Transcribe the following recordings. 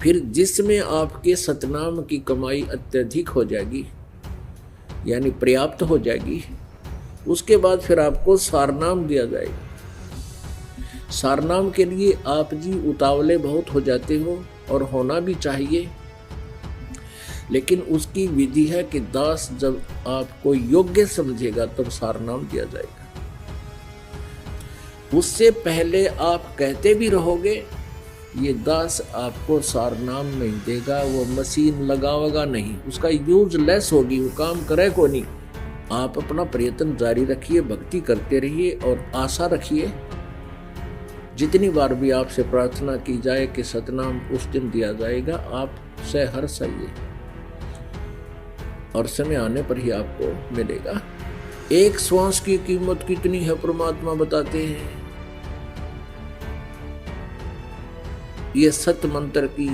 फिर जिसमें आपके सतनाम की कमाई अत्यधिक हो जाएगी, यानी पर्याप्त हो जाएगी, उसके बाद फिर आपको सारनाम दिया जाएगा। सारनाम के लिए आप जी उतावले बहुत हो जाते हो, और होना भी चाहिए, लेकिन उसकी विधि है कि दास जब आपको योग्य समझेगा तब सारनाम दिया जाएगा। उससे पहले आप कहते भी रहोगे, ये दास आपको सारनाम नहीं देगा, वो मशीन लगावेगा नहीं, उसका यूजलेस होगी, वो काम करे को नहीं। आप अपना प्रयत्न जारी रखिए, भक्ति करते रहिए और आशा रखिए। जितनी बार भी आपसे प्रार्थना की जाए कि सतनाम उस दिन दिया जाएगा, आप सहर्ष आइए और समय आने पर ही आपको मिलेगा। एक श्वास की कीमत कितनी है परमात्मा बताते हैं। ये सत मंत्र की,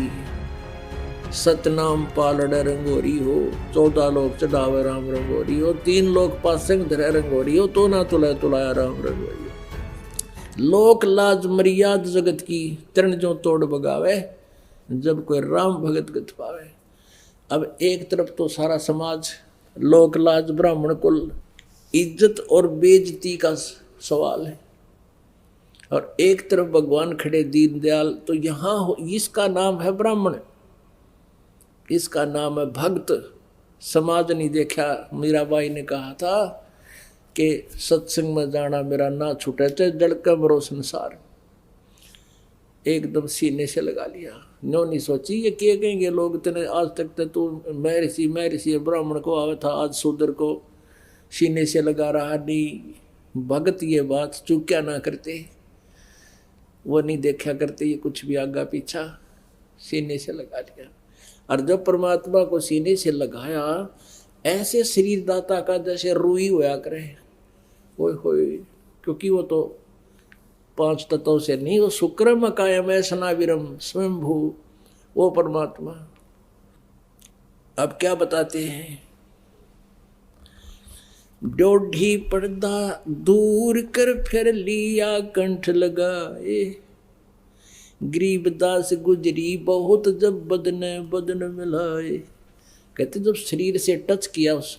सतनाम पालड़ रंगोरी हो, 14 लोग चढ़ावे राम रंगोरी हो, 3 लोग पासंग धरे रंगोरी हो, तो ना तुला तुलाया राम रंगोरी हो। लोक लाज मर्याद जगत की, तरण जो तोड़ बगावे, जब कोई राम भगत गत पावे। अब एक तरफ तो सारा समाज, लोक लाज, ब्राह्मण कुल, इज्जत और बेइज्जती का सवाल है, और एक तरफ भगवान खड़े दीनदयाल। तो यहाँ इसका नाम है ब्राह्मण, इसका नाम है भक्त। समाज नहीं देखा। मीराबाई ने कहा था कि सत्संग में जाना मेरा ना छूटे, चाहे जड़का मरो संसार। एकदम सीने से लगा लिया, नो नहीं सोची ये क्या कहेंगे लोग, तेने आज तक तू मैं ऋषि ब्राह्मण को आवे था, आज शूद्र को सीने से लगा रहा। नहीं भगत ये बात चूक्या ना करते, वो नहीं देखा करते ये कुछ भी आगा पीछा, सीने से लगा लिया। और जब परमात्मा को सीने से लगाया, ऐसे शरीर दाता का जैसे रूई होया करे, ओए होए, क्योंकि वो तो 5 तत्वों से नहीं, वो शुक्रम कायम है सनाविरम स्वयंभू, वो परमात्मा। अब क्या बताते हैं, डोढ़ी पर्दा दूर कर फिर लिया कंठ लगाए, गरीबदास गुजरी बहुत जब बदन बदन मिलाए। कहते जब शरीर से टच किया उस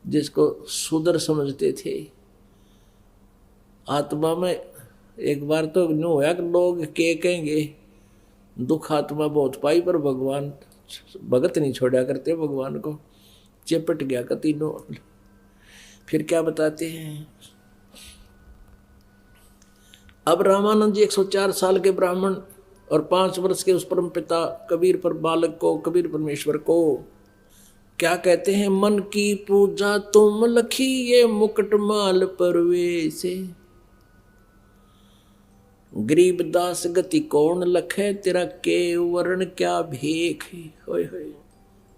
जिसको सुदर समझते थे, आत्मा में एक बार तो नो होया कि लोग के कहेंगे, दुख आत्मा बहुत पाई, पर भगवान भगत नहीं छोड़ा करते, भगवान को चिपट गया कति नो। फिर क्या बताते हैं, अब रामानंद जी 104 साल के ब्राह्मण और 5 वर्ष के उस परम पिता कबीर पर बालक को, कबीर परमेश्वर को क्या कहते हैं, मन की पूजा तुम लखी ये मुकुट माल परवेसे, गरीब दास गति कौन लखे, तेरा के वर्ण क्या भेख है। होय होय।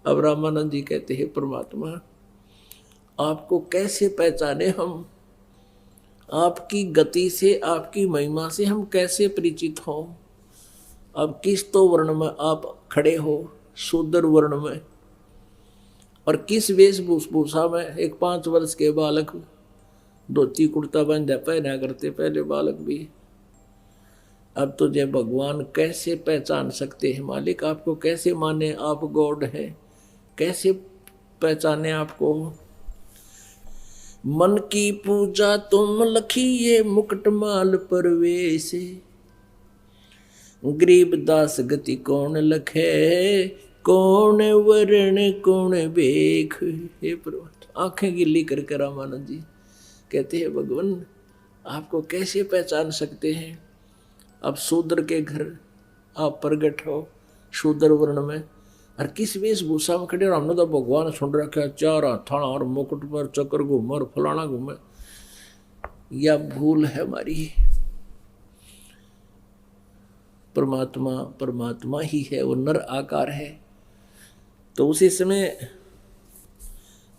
अब रामानंद जी कहते हैं, परमात्मा आपको कैसे पहचाने हम, आपकी गति से, आपकी महिमा से हम कैसे परिचित हो। अब किस तो वर्ण में आप खड़े हो, शूद्र वर्ण में, और किस वेशभूषा में। एक 5 वर्ष के बालक धोती कुर्ता बांधा पहना करते पहले बालक भी। अब तो जय भगवान कैसे पहचान सकते हैं मालिक, आपको कैसे माने, आप गॉड हैं, कैसे पहचाने आपको। मन की पूजा तुम लखी ये मुकुट माल परवेसे, गरीब दास गति कौन लखे, कौन वर्ण कौन बेख। हे प्रभु, आंखें गिल्ली करके रामानंद जी कहते हैं, भगवान आपको कैसे पहचान सकते हैं। अब शूद्र के घर आप प्रगट हो, शूद्र वर्ण में, और किस वेशभूषा में खड़े, और हमने तो भगवान सुन रखा 4 हथाना और मुकुट पर चक्र घूमे और फलाना घूमे। यह भूल है हमारी। परमात्मा परमात्मा ही है, वो नर आकार है। तो उसी समय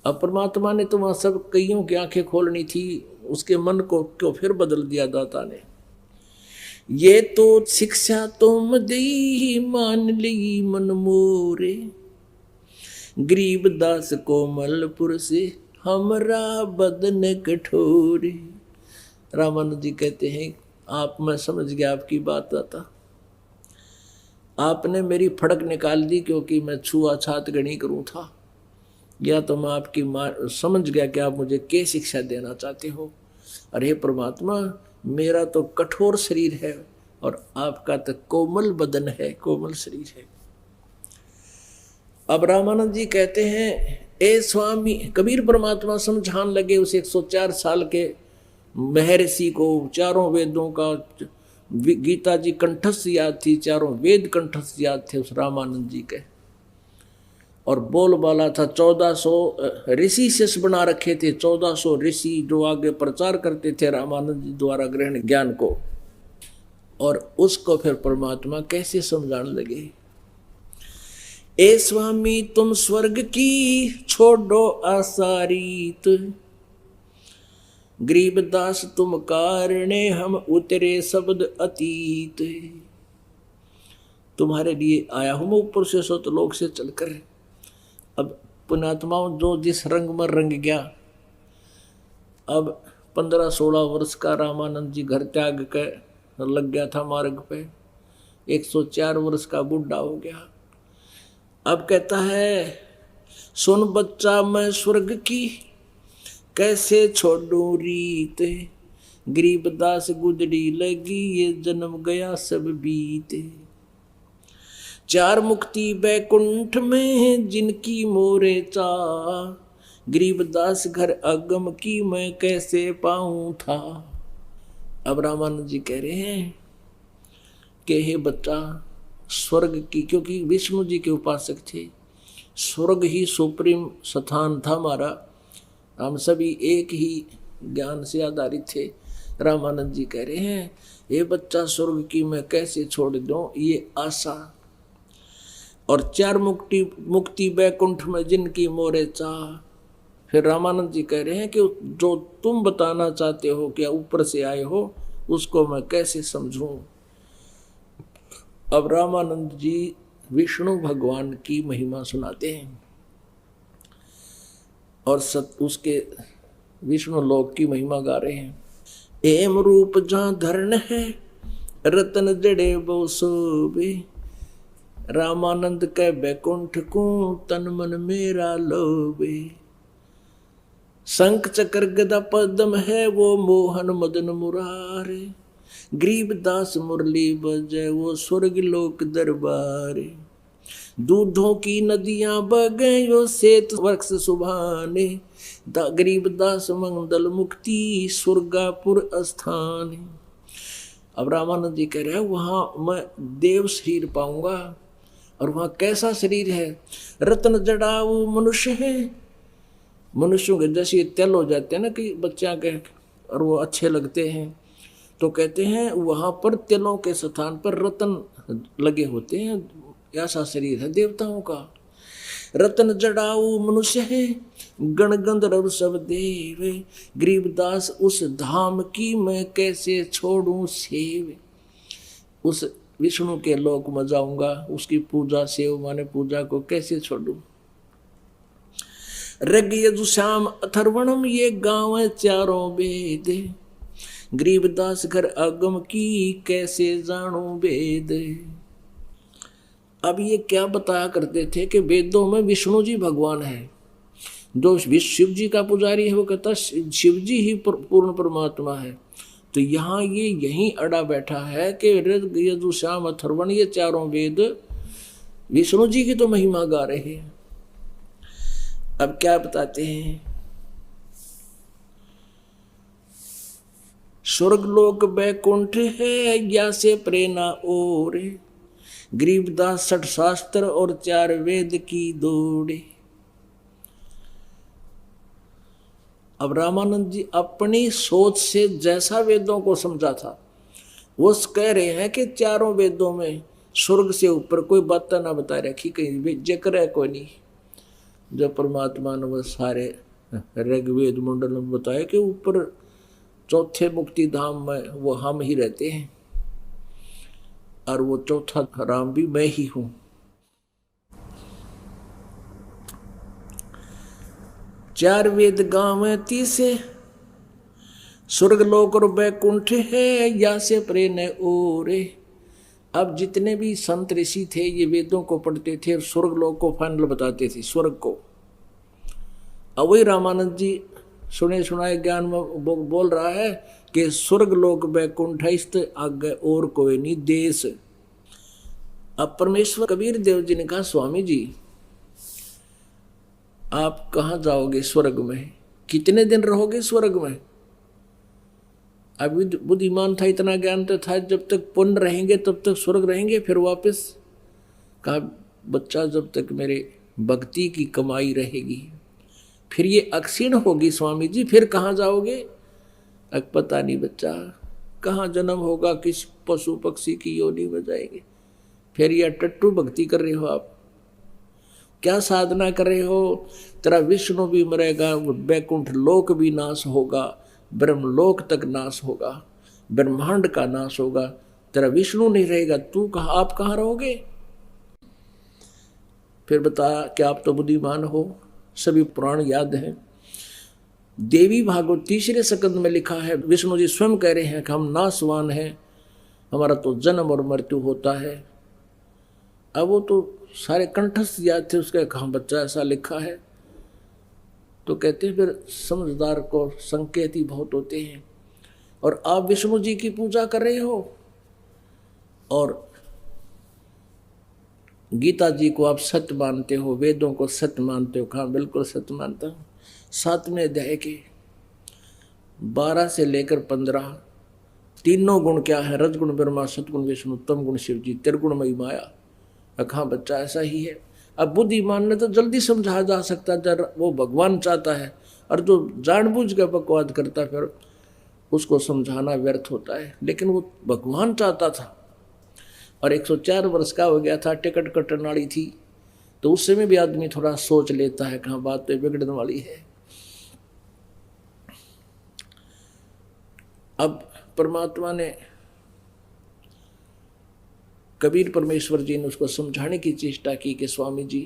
अब परमात्मा ने तो वहां सब कईयों की आंखें खोलनी थी, उसके मन को क्यों फिर बदल दिया दाता ने। ये तो शिक्षा तुम दी मान ली मन मोरे, गरीब दास कोमलपुर से हमरा बदन कठोरे। रामानंद जी कहते हैं, आप मैं समझ गया आपकी बात आता। आपने मेरी फड़क निकाल दी क्योंकि मैं छुआछूत गणी करूं था, या तो मैं आपकी समझ गया कि आप मुझे क्या शिक्षा देना चाहते हो। अरे परमात्मा, मेरा तो कठोर शरीर है और आपका तो कोमल बदन है, कोमल शरीर है। अब रामानंद जी कहते हैं, ए स्वामी, कबीर परमात्मा समझाने लगे उस 104 साल के महर्षि को। चारों वेदों का गीता जी कंठस्थ याद थी, चारों वेद कंठस्थ याद थे उस रामानंद जी के। और बोलबाला था, 1400 ऋषि शिष्य बना रखे थे, 1400 ऋषि जो आगे प्रचार करते थे रामानंद जी द्वारा ग्रहण ज्ञान को। और उसको फिर परमात्मा कैसे समझाने लगे, ए स्वामी तुम स्वर्ग की छोड़ो आसारीत, गरीबदास तुम कारणे हम उतरे शब्द अतीत। तुम्हारे लिए आया हूं मैं ऊपर से सतलोक से चलकर। अब पुण्यात्माओं, जो जिस रंग में रंग गया। अब 15-16 वर्ष का रामानंद जी घर त्याग के लग गया था मार्ग पे, 104 वर्ष का बुढ़ा हो गया। अब कहता है, सुन बच्चा मैं स्वर्ग की कैसे छोड़ूं रीत, गरीबदास गुजरी लगी ये जन्म गया सब बीते। चार मुक्ति बैकुंठ में जिनकी मोरे चाह, गरीबदास घर अगम की मैं कैसे पाऊं था। अब रामानंद जी कह रहे हैं कि हे बच्चा, स्वर्ग की, क्योंकि विष्णु जी के उपासक थे, स्वर्ग ही सुप्रीम स्थान था हमारा, हम सभी एक ही ज्ञान से आधारित थे। रामानंद जी कह रहे हैं, ये बच्चा स्वर्ग की मैं कैसे छोड़ दूं ये आशा। और चार मुक्ति बैकुंठ में जिनकी मोरे चाह। फिर रामानंद जी कह रहे हैं कि जो तुम बताना चाहते हो क्या ऊपर से आए हो, उसको मैं कैसे समझूं। अब रामानंद जी विष्णु भगवान की महिमा सुनाते हैं और उसके विष्णु लोक की महिमा गा रहे हैं। एम रूप जहाँ धरण है रतन जड़े बहु शोभे, रामानंद के बैकुंठ को तन मन मेरा लोभे। शंख चक्र गदा पद्म है वो मोहन मदन मुरारे, गरीबदास मुरली बजे वो स्वर्ग लोक दरबारे। दूधों की नदियां बगे यो सेत वृक्ष सुभाने, गरीबदास मंगल मुक्ति स्वर्गापुर स्थान। अब रामानंद जी कह रहे हैं वहां मैं देव शरीर पाऊंगा। और वहां कैसा शरीर है, रत्न जड़ाऊ मनुष्य है। मनुष्यों के जैसे तेल हो जाते हैं ना कि बच्चा के, और वो अच्छे लगते हैं, तो कहते हैं वहां पर तिलों के स्थान पर रतन लगे होते हैं। ऐसा शरीर है देवताओं का। रतन जड़ाऊ मनुष्य है, गण गंधर्व सब देव, गरीबदास उस धाम की मैं कैसे छोड़ूं सेव। उस विष्णु के लोक में जाऊंगा, उसकी पूजा सेव माने पूजा को कैसे छोड़ूं। ऋग यजु साम अथर्वणम ये गाँव है चारों वेद, गरीबदास घर आगम की कैसे जानू वेद। अब ये क्या बताया करते थे कि वेदों में विष्णु जी भगवान है, जो शिव जी का पुजारी है वो कहता शिव जी ही पूर्ण परमात्मा है। तो यहाँ ये यहीं अड़ा बैठा है कि ऋग यजु साम अथर्वण ये चारों वेद विष्णु जी की तो महिमा गा रहे हैं। अब क्या बताते हैं, स्वर्गलोक बैकुंठ है या से प्रेरणा और, गरीबदास 60 शास्त्र और 4 वेद की दौड़े। अब रामानंद जी अपनी सोच से जैसा वेदों को समझा था वो कह रहे हैं कि चारों वेदों में स्वर्ग से ऊपर कोई बात ना बता रखी, कहीं जिक्र है कोई नहीं। जब परमात्मा ने वो सारे ऋग्वेद मंडल में बताया कि ऊपर चौथे मुक्ति धाम में वो हम ही रहते हैं, और वो चौथा राम भी मैं ही हूं। चार वेद गांव है तीसे, स्वर्गलोक और बैकुंठ है या से प्रेरणा ओरे, अब जितने भी संत ऋषि थे ये वेदों को पढ़ते थे और स्वर्ग लोक को फाइनल बताते थे, स्वर्ग को। अब वही रामानंद जी सुने सुनाए ज्ञान में बोल रहा है कि स्वर्ग लोक बैकुंठ आगे और कोई नहीं देश। अब परमेश्वर कबीर देव जी ने कहा, स्वामी जी आप कहाँ जाओगे स्वर्ग में, कितने दिन रहोगे स्वर्ग में? अभी बुद्धिमान था, इतना ज्ञान तो था, जब तक पुण्य रहेंगे तब तक स्वर्ग रहेंगे, फिर वापस। कहा बच्चा जब तक मेरे भक्ति की कमाई रहेगी, फिर ये अक्षीण होगी स्वामी जी, फिर कहाँ जाओगे? अब पता नहीं बच्चा, कहाँ जन्म होगा, किस पशु पक्षी की योनि में जाएंगे। फिर यह टट्टू भक्ति कर रहे हो आप, क्या साधना कर रहे हो? तेरा विष्णु भी मरेगा, बैकुंठ लोक भी नाश होगा, ब्रह्मलोक तक नाश होगा, ब्रह्मांड का नाश होगा, तेरा विष्णु नहीं रहेगा, तू कहाँ, आप कहाँ रहोगे? फिर बता कि आप तो बुद्धिमान हो, सभी पुराण याद हैं। देवी भागवत तीसरे स्कंद में लिखा है, विष्णु जी स्वयं कह रहे हैं कि हम नाशवान हैं, हमारा तो जन्म और मृत्यु होता है। अब वो तो सारे कंठस्थ याद थे उसके, कहाँ बच्चा ऐसा लिखा है? तो कहते हैं फिर समझदार को संकेत ही बहुत होते हैं। और आप विष्णु जी की पूजा कर रहे हो और गीता जी को आप सत्य मानते हो, वेदों को सत्य मानते हो। कहाँ बिल्कुल सत्य मानता हूँ। 7वें अध्याय के 12 से लेकर 15 तीनों गुण क्या है? रजगुण ब्रह्मा, सतगुण विष्णु, तम गुण शिव जी, त्रिगुणमयी माया। कहाँ बच्चा ऐसा ही है। अब बुद्धिमान ने तो जल्दी समझा जा सकता जब वो भगवान चाहता है, और जो जानबूझ के बकवाद करता फिर उसको समझाना व्यर्थ होता है। लेकिन वो भगवान चाहता था और 104 वर्ष का हो गया था, टिकट कटने वाली थी, तो उस समय भी आदमी थोड़ा सोच लेता है, कहाँ बात तो बिगड़ने वाली है। अब परमात्मा ने, कबीर परमेश्वर जी ने उसको समझाने की चेष्टा की कि स्वामी जी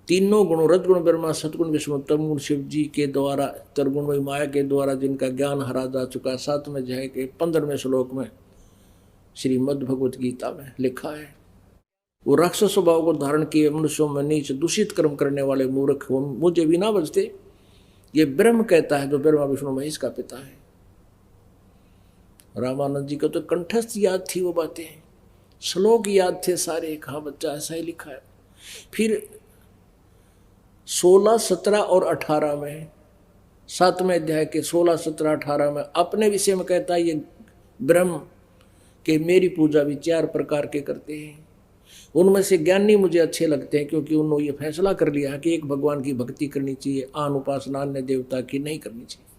तीनों गुणों, रजगुण ब्रह्मा, सतगुण विष्णु, तम गुण शिव जी के द्वारा, त्रिगुणमयी माया के द्वारा जिनका ज्ञान हरा जा चुका, 7वें अध्याय के 15वें श्लोक में श्रीमद् भगवत गीता में लिखा है। वो राक्षस स्वभाव को धारण किए मनुष्यों में नीच दूषित कर्म करने वाले मूर्ख, वो मुझे भी ना बचते। ये ब्रह्म कहता है जो ब्रह्मा विष्णु महेश का पिता है। रामानंद जी को तो कंठस्थ याद थी वो बातें, श्लोक याद थे सारे। कहाँ बच्चा ऐसा ही लिखा है। फिर 16, 17 और 18 में, 7वें अध्याय के 16, 17, 18 में अपने विषय में कहता है ये ब्रह्म के मेरी पूजा भी 4 प्रकार के करते हैं। उनमें से ज्ञानी मुझे अच्छे लगते हैं क्योंकि उन्होंने ये फैसला कर लिया है कि एक भगवान की भक्ति करनी चाहिए, आन उपासना अन्य देवता की नहीं करनी चाहिए।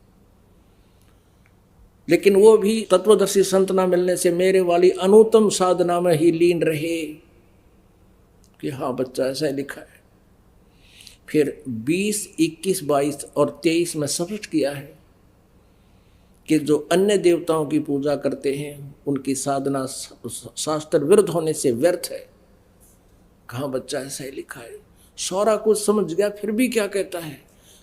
लेकिन वो भी तत्वदर्शी संत ना मिलने से मेरे वाली अनुत्तम साधना में ही लीन रहे। कि हाँ बच्चा ऐसा ही लिखा है। फिर 20, 21, 22 और 23 में स्पष्ट किया है कि जो अन्य देवताओं की पूजा करते हैं उनकी साधना शास्त्र विरुद्ध होने से व्यर्थ है। कहाँ बच्चा ऐसा ही लिखा है। सारा कुछ समझ गया फिर भी क्या कहता है?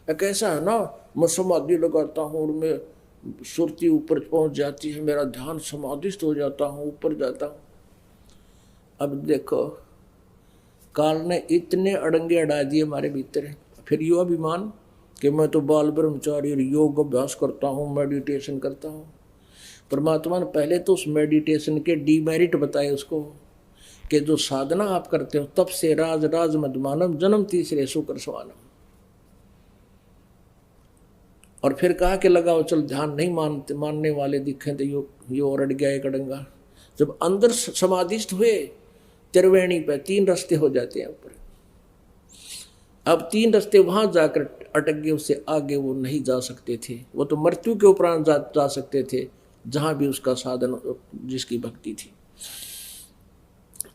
कैसा है ना, मैं समाधि लगाता हूँ और मैं सुरती ऊपर पहुंच जाती है, मेरा ध्यान समाधिस्थ हो जाता हूँ, ऊपर जाता हूँ। अब देखो काल ने इतने अड़ंगे अड़ा दिए हमारे भीतर। फिर यो अभिमान कि मैं तो बाल ब्रह्मचारी और योग अभ्यास करता हूँ, मेडिटेशन करता हूँ। परमात्मा ने पहले तो उस मेडिटेशन के डीमेरिट बताए उसको कि जो साधना आप करते हो तब से राज राज मदमानम जन्म तीसरे सुकर स्वानम। और फिर कहा कि लगाओ चल ध्यान नहीं मानने वाले दिखे तो यो और अड़ गया एक अड़ंगा। जब अंदर समाधिस्थ हुए त्रिवेणी पे 3 रास्ते हो जाते हैं ऊपर। अब 3 रास्ते वहां जाकर अटक गए, उससे आगे वो नहीं जा सकते थे। वो तो मृत्यु के उपरांत जा सकते थे जहां भी उसका साधन जिसकी भक्ति थी।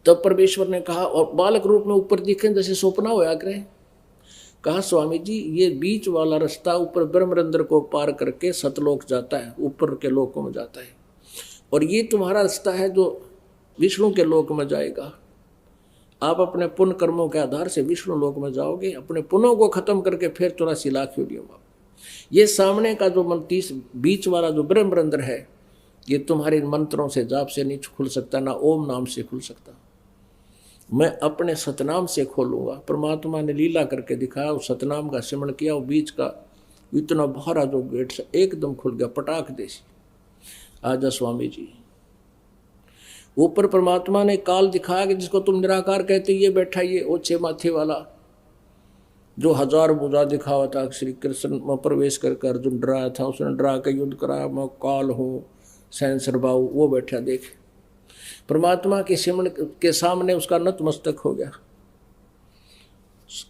तब परमेश्वर ने कहा, और बालक रूप में ऊपर दिखे जैसे सपना होया करे। कहा स्वामी जी ये बीच वाला रास्ता ऊपर ब्रह्मरंध्र को पार करके सतलोक जाता है, ऊपर के लोकों में जाता है, और ये तुम्हारा रास्ता है जो विष्णु के लोक में जाएगा। आप अपने पुण्य कर्मों के आधार से विष्णु लोक में जाओगे, अपने पुण्यों को खत्म करके फिर 84 लाख योनियों में। ये सामने का जो तीस बीच वाला जो ब्रह्मरंध्र है, ये तुम्हारे मंत्रों से जाप से नहीं खुल सकता, ना ओम नाम से खुल सकता। मैं अपने सतनाम से खोलूंगा। परमात्मा ने लीला करके दिखाया, उस सतनाम का सिमरण किया, वो बीच का इतना भारा जो गेट से एकदम खुल गया, पटाख देसी। आजा स्वामी जी। ऊपर परमात्मा ने काल दिखाया कि जिसको तुम निराकार कहते, ये बैठा, ये ओछे माथे वाला जो 1000 भुजा दिखा हुआ था, श्री कृष्ण में प्रवेश करके अर्जुन डराया था, उसने डरा के युद्ध कराया, मैं काल हूँ सैंसर बाहु, वो बैठा। देख परमात्मा के सिमरण के सामने उसका नतमस्तक हो गया।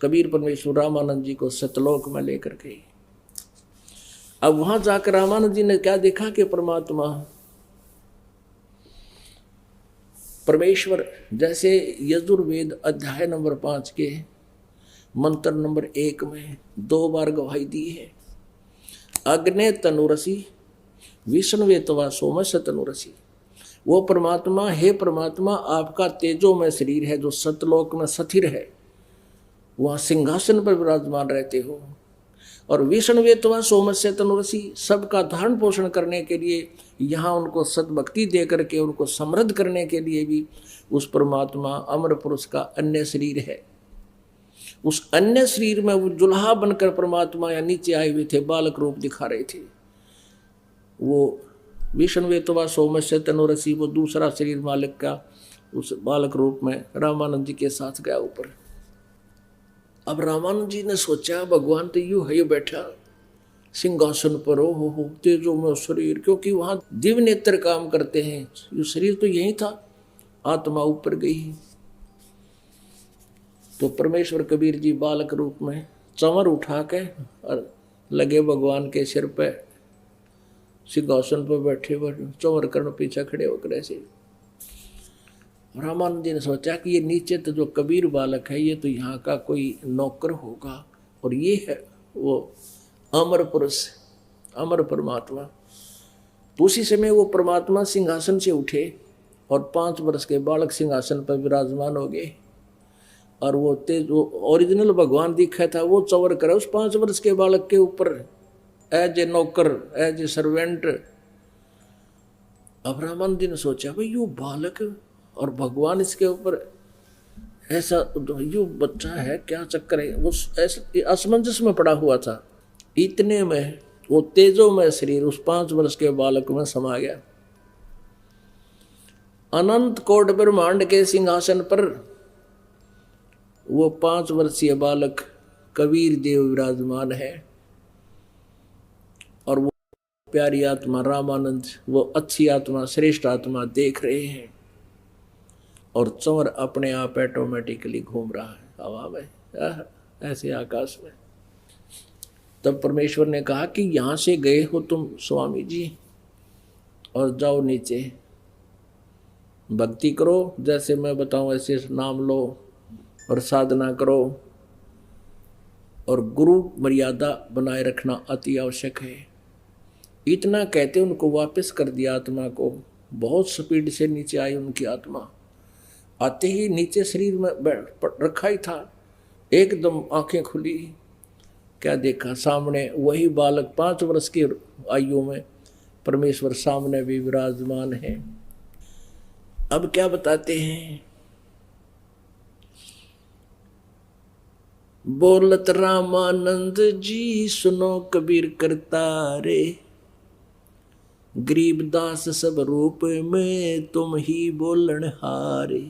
कबीर परमेश्वर रामानंद जी को सतलोक में लेकर के, अब वहां जाकर रामानंद जी ने क्या देखा कि परमात्मा परमेश्वर जैसे यजुर्वेद अध्याय नंबर 5 के मंत्र नंबर 1 में 2 बार गवाही दी है, अग्ने तनुरसी विष्णुवे तवा सोमस्य तनुरसी। वो परमात्मा, हे परमात्मा, आपका तेजो में शरीर है जो सतलोक में स्थिर है, वहाँ सिंहासन पर विराजमान रहते हो, और विष्णुवे तवा सोमस्य तनुरसी, सबका धारण पोषण करने के लिए, यहाँ उनको सतभक्ति दे करके उनको समृद्ध करने के लिए भी उस परमात्मा अमर पुरुष का अन्य शरीर है। उस अन्य शरीर में वो जुल्हा बनकर परमात्मा या नीचे आए हुए थे, बालक रूप दिखा रहे थे। वो विष्णुवे तवा सोमस्य तनुरसी, वो दूसरा शरीर मालिक का उस बालक रूप में रामानंद जी के साथ गया ऊपर। अब रामानंद जी ने सोचा भगवान तो यूं है, ये बैठा सिंहासन पर, हो तेजो में शरीर, क्योंकि वहां दिव्य नेत्र काम करते हैं, ये शरीर तो यही था, आत्मा ऊपर गई। तो परमेश्वर कबीर जी बालक रूप में चंवर उठा के और लगे भगवान के सिर पे, सिंहासन पर बैठे चंवर कर्ण पीछे खड़े होकर ऐसे। रामानंद जी ने सोचा कि ये नीचे तो जो कबीर बालक है, ये तो यहाँ का कोई नौकर होगा, और ये है वो अमर पुरुष, अमर परमात्मा। तो उसी समय वो परमात्मा सिंहासन से उठे और 5 वर्ष के बालक सिंहासन पर विराजमान हो गए, और वो तेज जो ओरिजिनल भगवान दिखा था वो चंवर करे उस 5 वर्ष के बालक के ऊपर, एज ए नौकर, एज ए सर्वेंट। अब रामानंद जी ने सोचा भाई यू बालक और भगवान इसके ऊपर ऐसा, यू बच्चा है, क्या चक्कर है। वो ऐसे असमंजस में पड़ा हुआ था। इतने में वो तेजो में शरीर उस 5 वर्ष के बालक में समा गया। अनंत कोट ब्रह्मांड के सिंहासन पर वो 5 वर्षीय बालक कबीर देव विराजमान है, और वो प्यारी आत्मा रामानंद, वो अच्छी आत्मा, श्रेष्ठ आत्मा देख रहे हैं, और चंवर अपने आप ऑटोमेटिकली घूम रहा है हवा में, ऐसे आकाश में। तब परमेश्वर ने कहा कि यहाँ से गए हो तुम स्वामी जी, और जाओ नीचे भक्ति करो, जैसे मैं बताऊं ऐसे नाम लो और साधना करो, और गुरु मर्यादा बनाए रखना अति आवश्यक है। इतना कहते उनको वापस कर दिया आत्मा को। बहुत स्पीड से नीचे आई उनकी आत्मा। आते ही नीचे शरीर में रखा ही था, एकदम आंखें खुली, क्या देखा सामने वही बालक 5 वर्ष की आयु में परमेश्वर सामने भी विराजमान है। अब क्या बताते हैं, बोलत रामानंद जी सुनो कबीर करतारे, गरीबदास सब रूप में तुम ही बोलन हारे।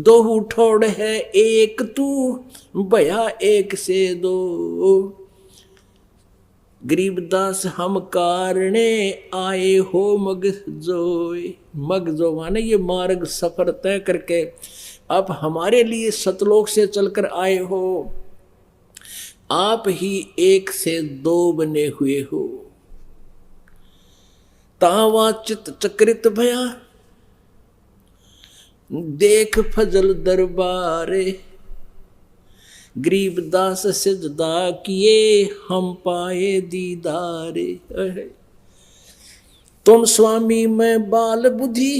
2 ठोड़ है एक तू भया एक से 2, गरीबदास हम कारणे आए हो मगजोय। मगजो माने ये मार्ग सफर तय करके आप हमारे लिए सतलोक से चलकर आए हो, आप ही 1 से 2 बने हुए हो। तावा चित चक्रित भया देख फजल दरबारे, गरीबदास सिजदा किए हम पाए दीदारे। तुम स्वामी में बाल बुद्धि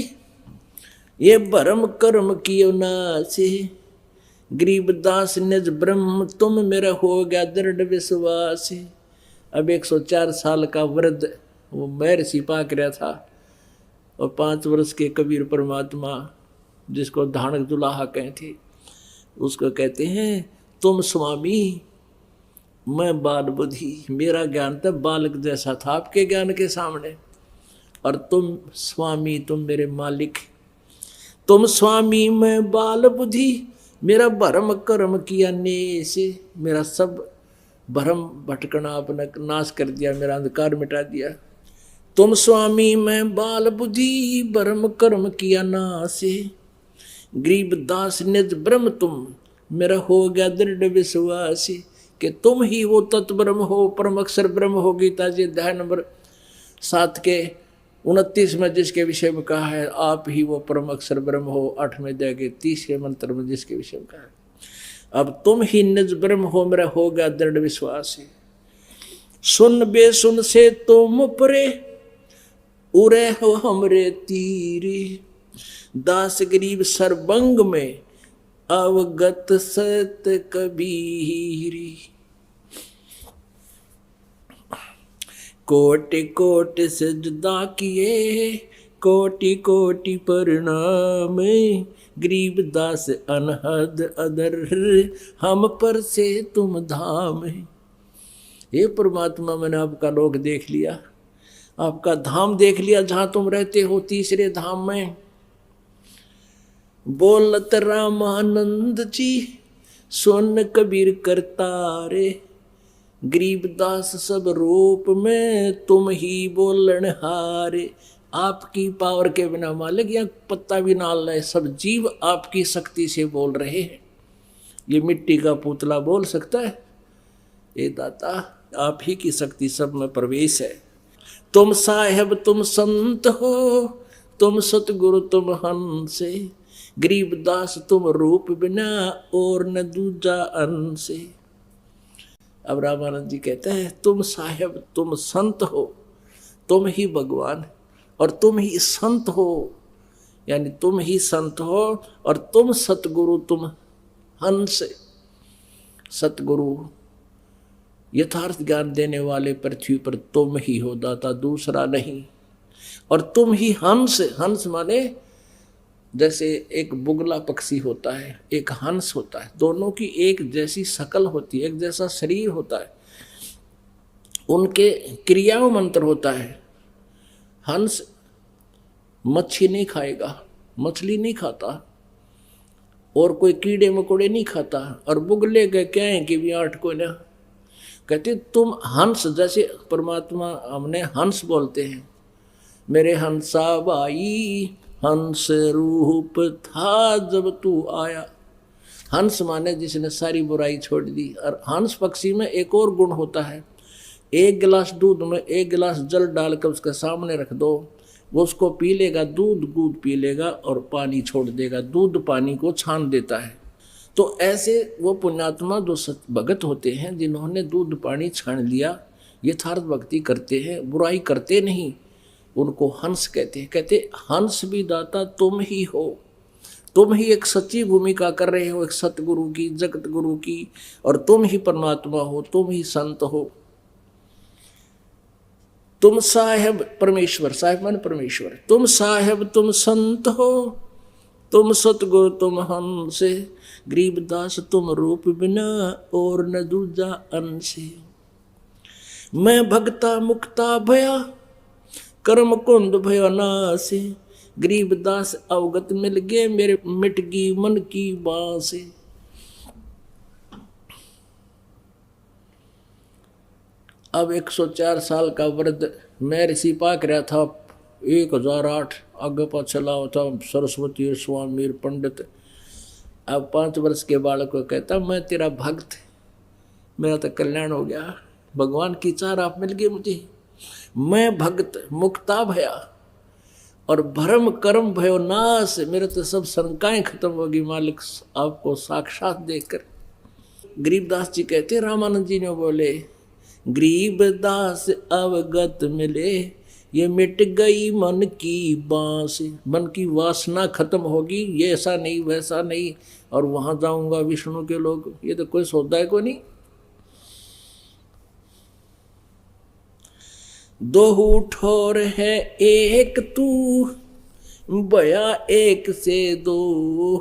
ये भरम कर्म कियो नासे, गरीबदास निज ब्रह्म तुम मेरा हो गया दृढ़ विश्वास। अब 104 साल का वृद्ध वो महर्षि पाक रहा था, और 5 वर्ष के कबीर परमात्मा जिसको धानक दुलाहा कहे थे, उसको कहते हैं तुम स्वामी मैं बाल बुद्धि। मेरा ज्ञान तो बालक जैसा था आपके ज्ञान के सामने, और तुम स्वामी तुम मेरे मालिक। तुम स्वामी मैं बाल बुद्धि, मेरा भरम कर्म किया ने से, मेरा सब भरम भटकना आपने नाश कर दिया, मेरा अंधकार मिटा दिया। तुम स्वामी मैं बाल बुद्धि, भरम कर्म किया नासे। गरीब दास निज ब्रह्म तुम, मेरा हो गया दृढ़ विश्वास कि तुम ही वो तत्ब्रह्म हो, परम अक्षर ब्रह्म हो। गीता जी अध्याय नंबर 7 के 29 में जिसके विषय में कहा है आप ही वो परम अक्षर ब्रह्म हो, 8वें अध्याय के 30वें मंत्र में जिसके विषय में कहा है अब तुम ही निज ब्रह्म हो, मेरा हो गया दृढ़ विश्वास है। सुन बेसुन से तुम परे, उरे हो हमरे तीरी। दास गरीब सरबंग में, अवगत सत कबीरी। कोटि कोटि सजदा किए, कोटि कोटि प्रणाम। गरीब दास अनहद अदर, हम पर से तुम धाम। हे परमात्मा मैंने आपका लोक देख लिया, आपका धाम देख लिया जहां तुम रहते हो, तीसरे धाम में। बोलत रामानंद जी सुन कबीर करतारे। गरीबदास सब रूप में तुम ही बोलन हारे। आपकी पावर के बिना मालिक या पत्ता भी ना ले, सब जीव आपकी शक्ति से बोल रहे हैं। ये मिट्टी का पुतला बोल सकता है? ये दाता आप ही की शक्ति सब में प्रवेश है। तुम साहेब तुम संत हो, तुम सतगुरु तुम हंस। गरीबदास तुम रूप बिना और न दूजा अंश। अब रामानंद जी कहते हैं तुम साहेब तुम संत हो, तुम ही भगवान और तुम ही संत हो, यानी तुम ही संत हो और तुम सतगुरु तुम हंस। सतगुरु यथार्थ ज्ञान देने वाले पृथ्वी पर तुम ही हो दाता, दूसरा नहीं। और तुम ही हंस। हंस माने जैसे एक बुगला पक्षी होता है, एक हंस होता है, दोनों की एक जैसी शकल होती है, एक जैसा शरीर होता है, उनके क्रियाओं मंत्र होता है। हंस मच्छी नहीं खाएगा, मछली नहीं खाता और कोई कीड़े मकोड़े नहीं खाता, और बुगले के क्या है कि भी आठ को ना कहते तुम हंस। जैसे परमात्मा हमने हंस बोलते हैं, मेरे हंसा भाई हंस रूप था जब तू आया। हंस माने जिसने सारी बुराई छोड़ दी। और हंस पक्षी में एक और गुण होता है, एक गिलास दूध में एक गिलास जल डालकर उसके सामने रख दो, वो उसको पी लेगा, दूध दूध पी लेगा और पानी छोड़ देगा, दूध पानी को छान देता है। तो ऐसे वो पुण्यात्मा जो भगत होते हैं जिन्होंने दूध पानी छान लिया, यथार्थ भक्ति करते हैं, बुराई करते नहीं, उनको हंस कहते हैं। कहते हंस भी दाता तुम ही हो, तुम ही एक सच्ची भूमिका कर रहे हो, एक सतगुरु की, जगत गुरु की, और तुम ही परमात्मा हो, तुम ही संत हो। तुम साहेब परमेश्वर, साहेब मान परमेश्वर, तुम साहेब तुम संत हो, तुम सतगुरु तुम हंस। गरीबदास तुम रूप बिना और न दूजा अंश। मैं भगता मुक्ता भया, कर्म कुंद भयो नाश। गरीबदास अवगत मिल गए, मेरे मिट गई मन की बांस। अब 104 साल का वृद्ध महर्षि पाक रहा था, 1008 आगे पाछे लाओ था, सरस्वती स्वामी पंडित। अब 5 वर्ष के बालक को कहता मैं तेरा भक्त, मेरा तो कल्याण हो गया, भगवान की चार आप मिल गए मुझे। मैं भक्त मुक्ता भया और भरम कर्म भयो नाश। मेरे तो सब शंकाएं खत्म होगी मालिक आपको साक्षात देखकर। गरीबदास जी कहते, रामानंद जी ने बोले गरीबदास अवगत मिले, ये मिट गई मन की बांस। मन की वासना खत्म होगी, ये ऐसा नहीं वैसा नहीं, और वहां जाऊंगा विष्णु के लोग, ये तो कोई सौदा है को नहीं। दोहू ठोर है एक तू, बया एक से दो।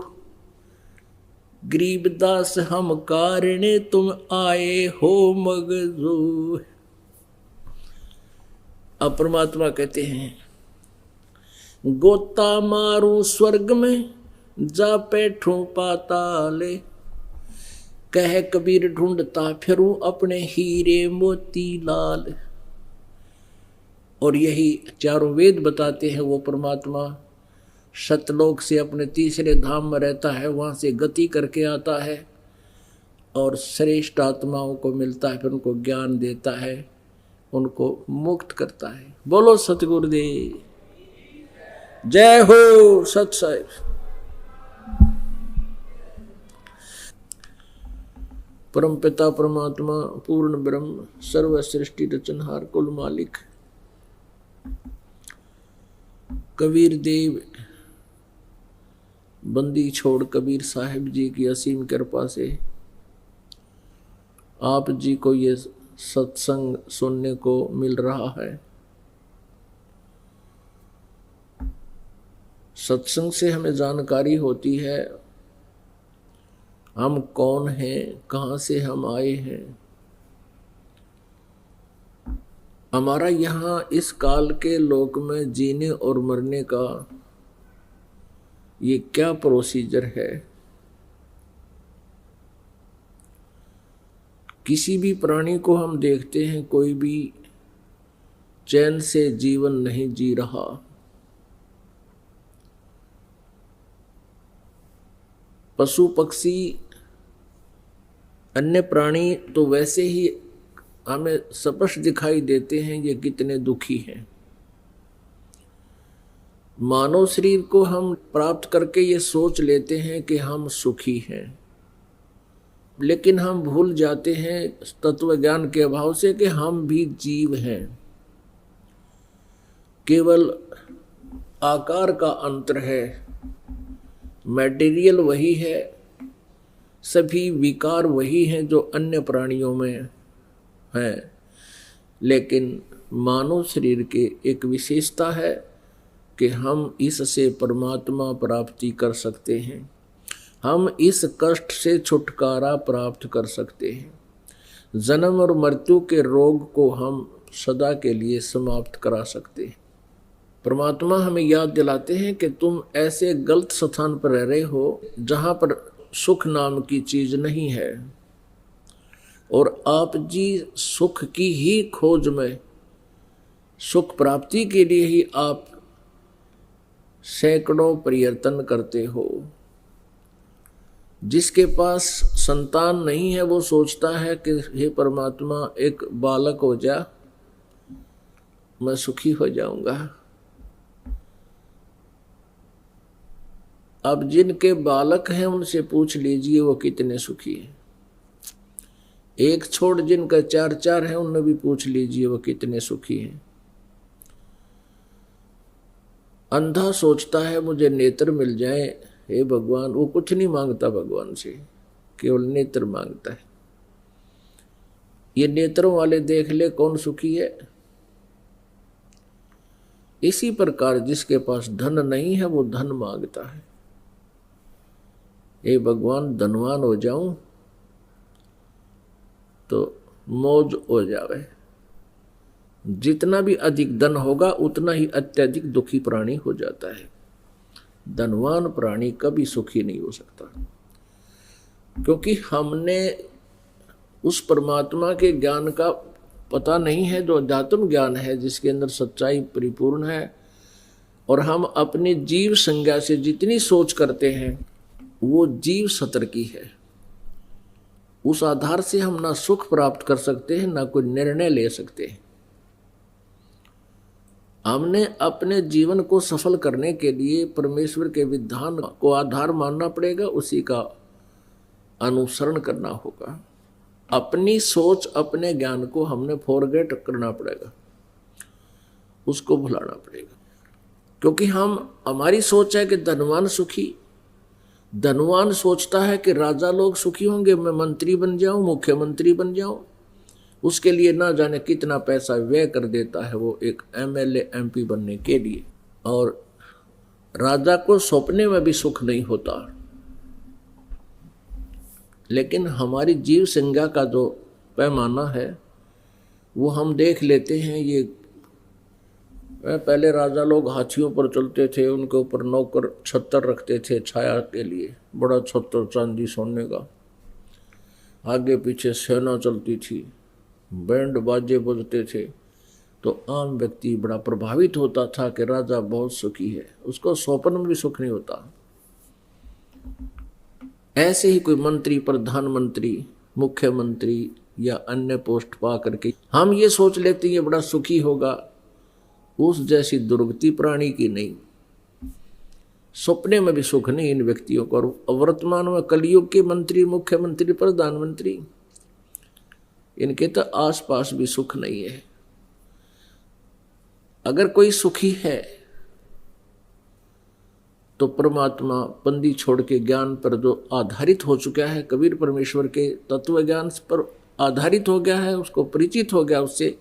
गरीबदास हम कारणे तुम आए हो मगजो। अब परमात्मा कहते हैं, गोता मारू स्वर्ग में जा बैठूं पाताले। कह कबीर ढूंढता फिरूं अपने हीरे मोती लाल। और यही चारों वेद बताते हैं, वो परमात्मा सतलोक से अपने तीसरे धाम में रहता है, वहां से गति करके आता है और श्रेष्ठ आत्माओं को मिलता है, फिर उनको ज्ञान देता है, उनको मुक्त करता है। बोलो सतगुरुदेव, जय हो सत साहिब। परम पिता परमात्मा पूर्ण ब्रह्म सर्व सृष्टि रचनहार कुल मालिक कबीर देव बंदी छोड़ कबीर साहिब जी की असीम कृपा से आप जी को ये सत्संग सुनने को मिल रहा है। सत्संग से हमें जानकारी होती है हम कौन हैं, कहाँ से हम आए हैं, हमारा यहाँ इस काल के लोक में जीने और मरने का ये क्या प्रोसीजर है। किसी भी प्राणी को हम देखते हैं, कोई भी चैन से जीवन नहीं जी रहा। पशु पक्षी अन्य प्राणी तो वैसे ही हमें स्पष्ट दिखाई देते हैं ये कितने दुखी हैं। मानव शरीर को हम प्राप्त करके ये सोच लेते हैं कि हम सुखी हैं, लेकिन हम भूल जाते हैं तत्व ज्ञान के अभाव से कि हम भी जीव हैं। केवल आकार का अंतर है, मटेरियल वही है, सभी विकार वही हैं जो अन्य प्राणियों में हैं, लेकिन मानव शरीर के एक विशेषता है कि हम इससे परमात्मा प्राप्ति कर सकते हैं, हम इस कष्ट से छुटकारा प्राप्त कर सकते हैं। जन्म और मृत्यु के रोग को हम सदा के लिए समाप्त करा सकते हैं। परमात्मा हमें याद दिलाते हैं कि तुम ऐसे गलत स्थान पर रह रहे हो जहाँ पर सुख नाम की चीज नहीं है, और आप जी सुख की ही खोज में, सुख प्राप्ति के लिए ही आप सैकड़ों प्रयत्न करते हो। जिसके पास संतान नहीं है वो सोचता है कि हे परमात्मा एक बालक हो जा, मैं सुखी हो जाऊंगा। अब जिनके बालक हैं उनसे पूछ लीजिए वो कितने सुखी हैं। एक छोड़ जिनका 4 है उनने भी पूछ लीजिए वो कितने सुखी हैं। अंधा सोचता है मुझे नेत्र मिल जाए, हे भगवान, वो कुछ नहीं मांगता भगवान से, केवल नेत्र मांगता है। ये नेत्रों वाले देख ले कौन सुखी है। इसी प्रकार जिसके पास धन नहीं है वो धन मांगता है, हे भगवान धनवान हो जाऊं तो मौज हो जावे। जितना भी अधिक धन होगा उतना ही अत्यधिक दुखी प्राणी हो जाता है। धनवान प्राणी कभी सुखी नहीं हो सकता, क्योंकि हमने उस परमात्मा के ज्ञान का पता नहीं है जो अध्यात्म ज्ञान है, जिसके अंदर सच्चाई परिपूर्ण है। और हम अपनी जीव संज्ञा से जितनी सोच करते हैं वो जीव सतर की है। उस आधार से हम ना सुख प्राप्त कर सकते हैं, ना कोई निर्णय ले सकते हैं। हमने अपने जीवन को सफल करने के लिए परमेश्वर के विधान को आधार मानना पड़ेगा, उसी का अनुसरण करना होगा। अपनी सोच अपने ज्ञान को हमने फॉरगेट करना पड़ेगा, उसको भुलाना पड़ेगा। क्योंकि हमारी सोच है कि धनवान सुखी, धनवान सोचता है कि राजा लोग सुखी होंगे, मैं मंत्री बन जाऊं, मुख्यमंत्री बन जाऊं। उसके लिए ना जाने कितना पैसा व्यय कर देता है वो एक एमएलए एमपी बनने के लिए। और राजा को सपने में भी सुख नहीं होता। लेकिन हमारी जीव संज्ञा का जो पैमाना है वो हम देख लेते हैं। ये पहले राजा लोग हाथियों पर चलते थे, उनके ऊपर नौकर छत्तर रखते थे छाया के लिए, बड़ा छत्तर चांदी सोने का, आगे पीछे सेना चलती थी, बैंड बाजे बजते थे। तो आम व्यक्ति बड़ा प्रभावित होता था कि राजा बहुत सुखी है, उसको स्वप्न में भी सुख नहीं होता। ऐसे ही कोई मंत्री, प्रधानमंत्री, मुख्यमंत्री या अन्य पोस्ट पा करके हम ये सोच लेते हैं ये बड़ा सुखी होगा, उस जैसी दुर्गति प्राणी की नहीं। सपने में भी सुख नहीं इन व्यक्तियों को। और वर्तमान में कलयुग के मंत्री, मुख्यमंत्री, प्रधानमंत्री, इनके तो आसपास भी सुख नहीं है। अगर कोई सुखी है तो परमात्मा पंदी छोड़ के ज्ञान पर जो आधारित हो चुका है, कबीर परमेश्वर के तत्व ज्ञान पर आधारित हो गया है, उसको परिचित हो गया उससे,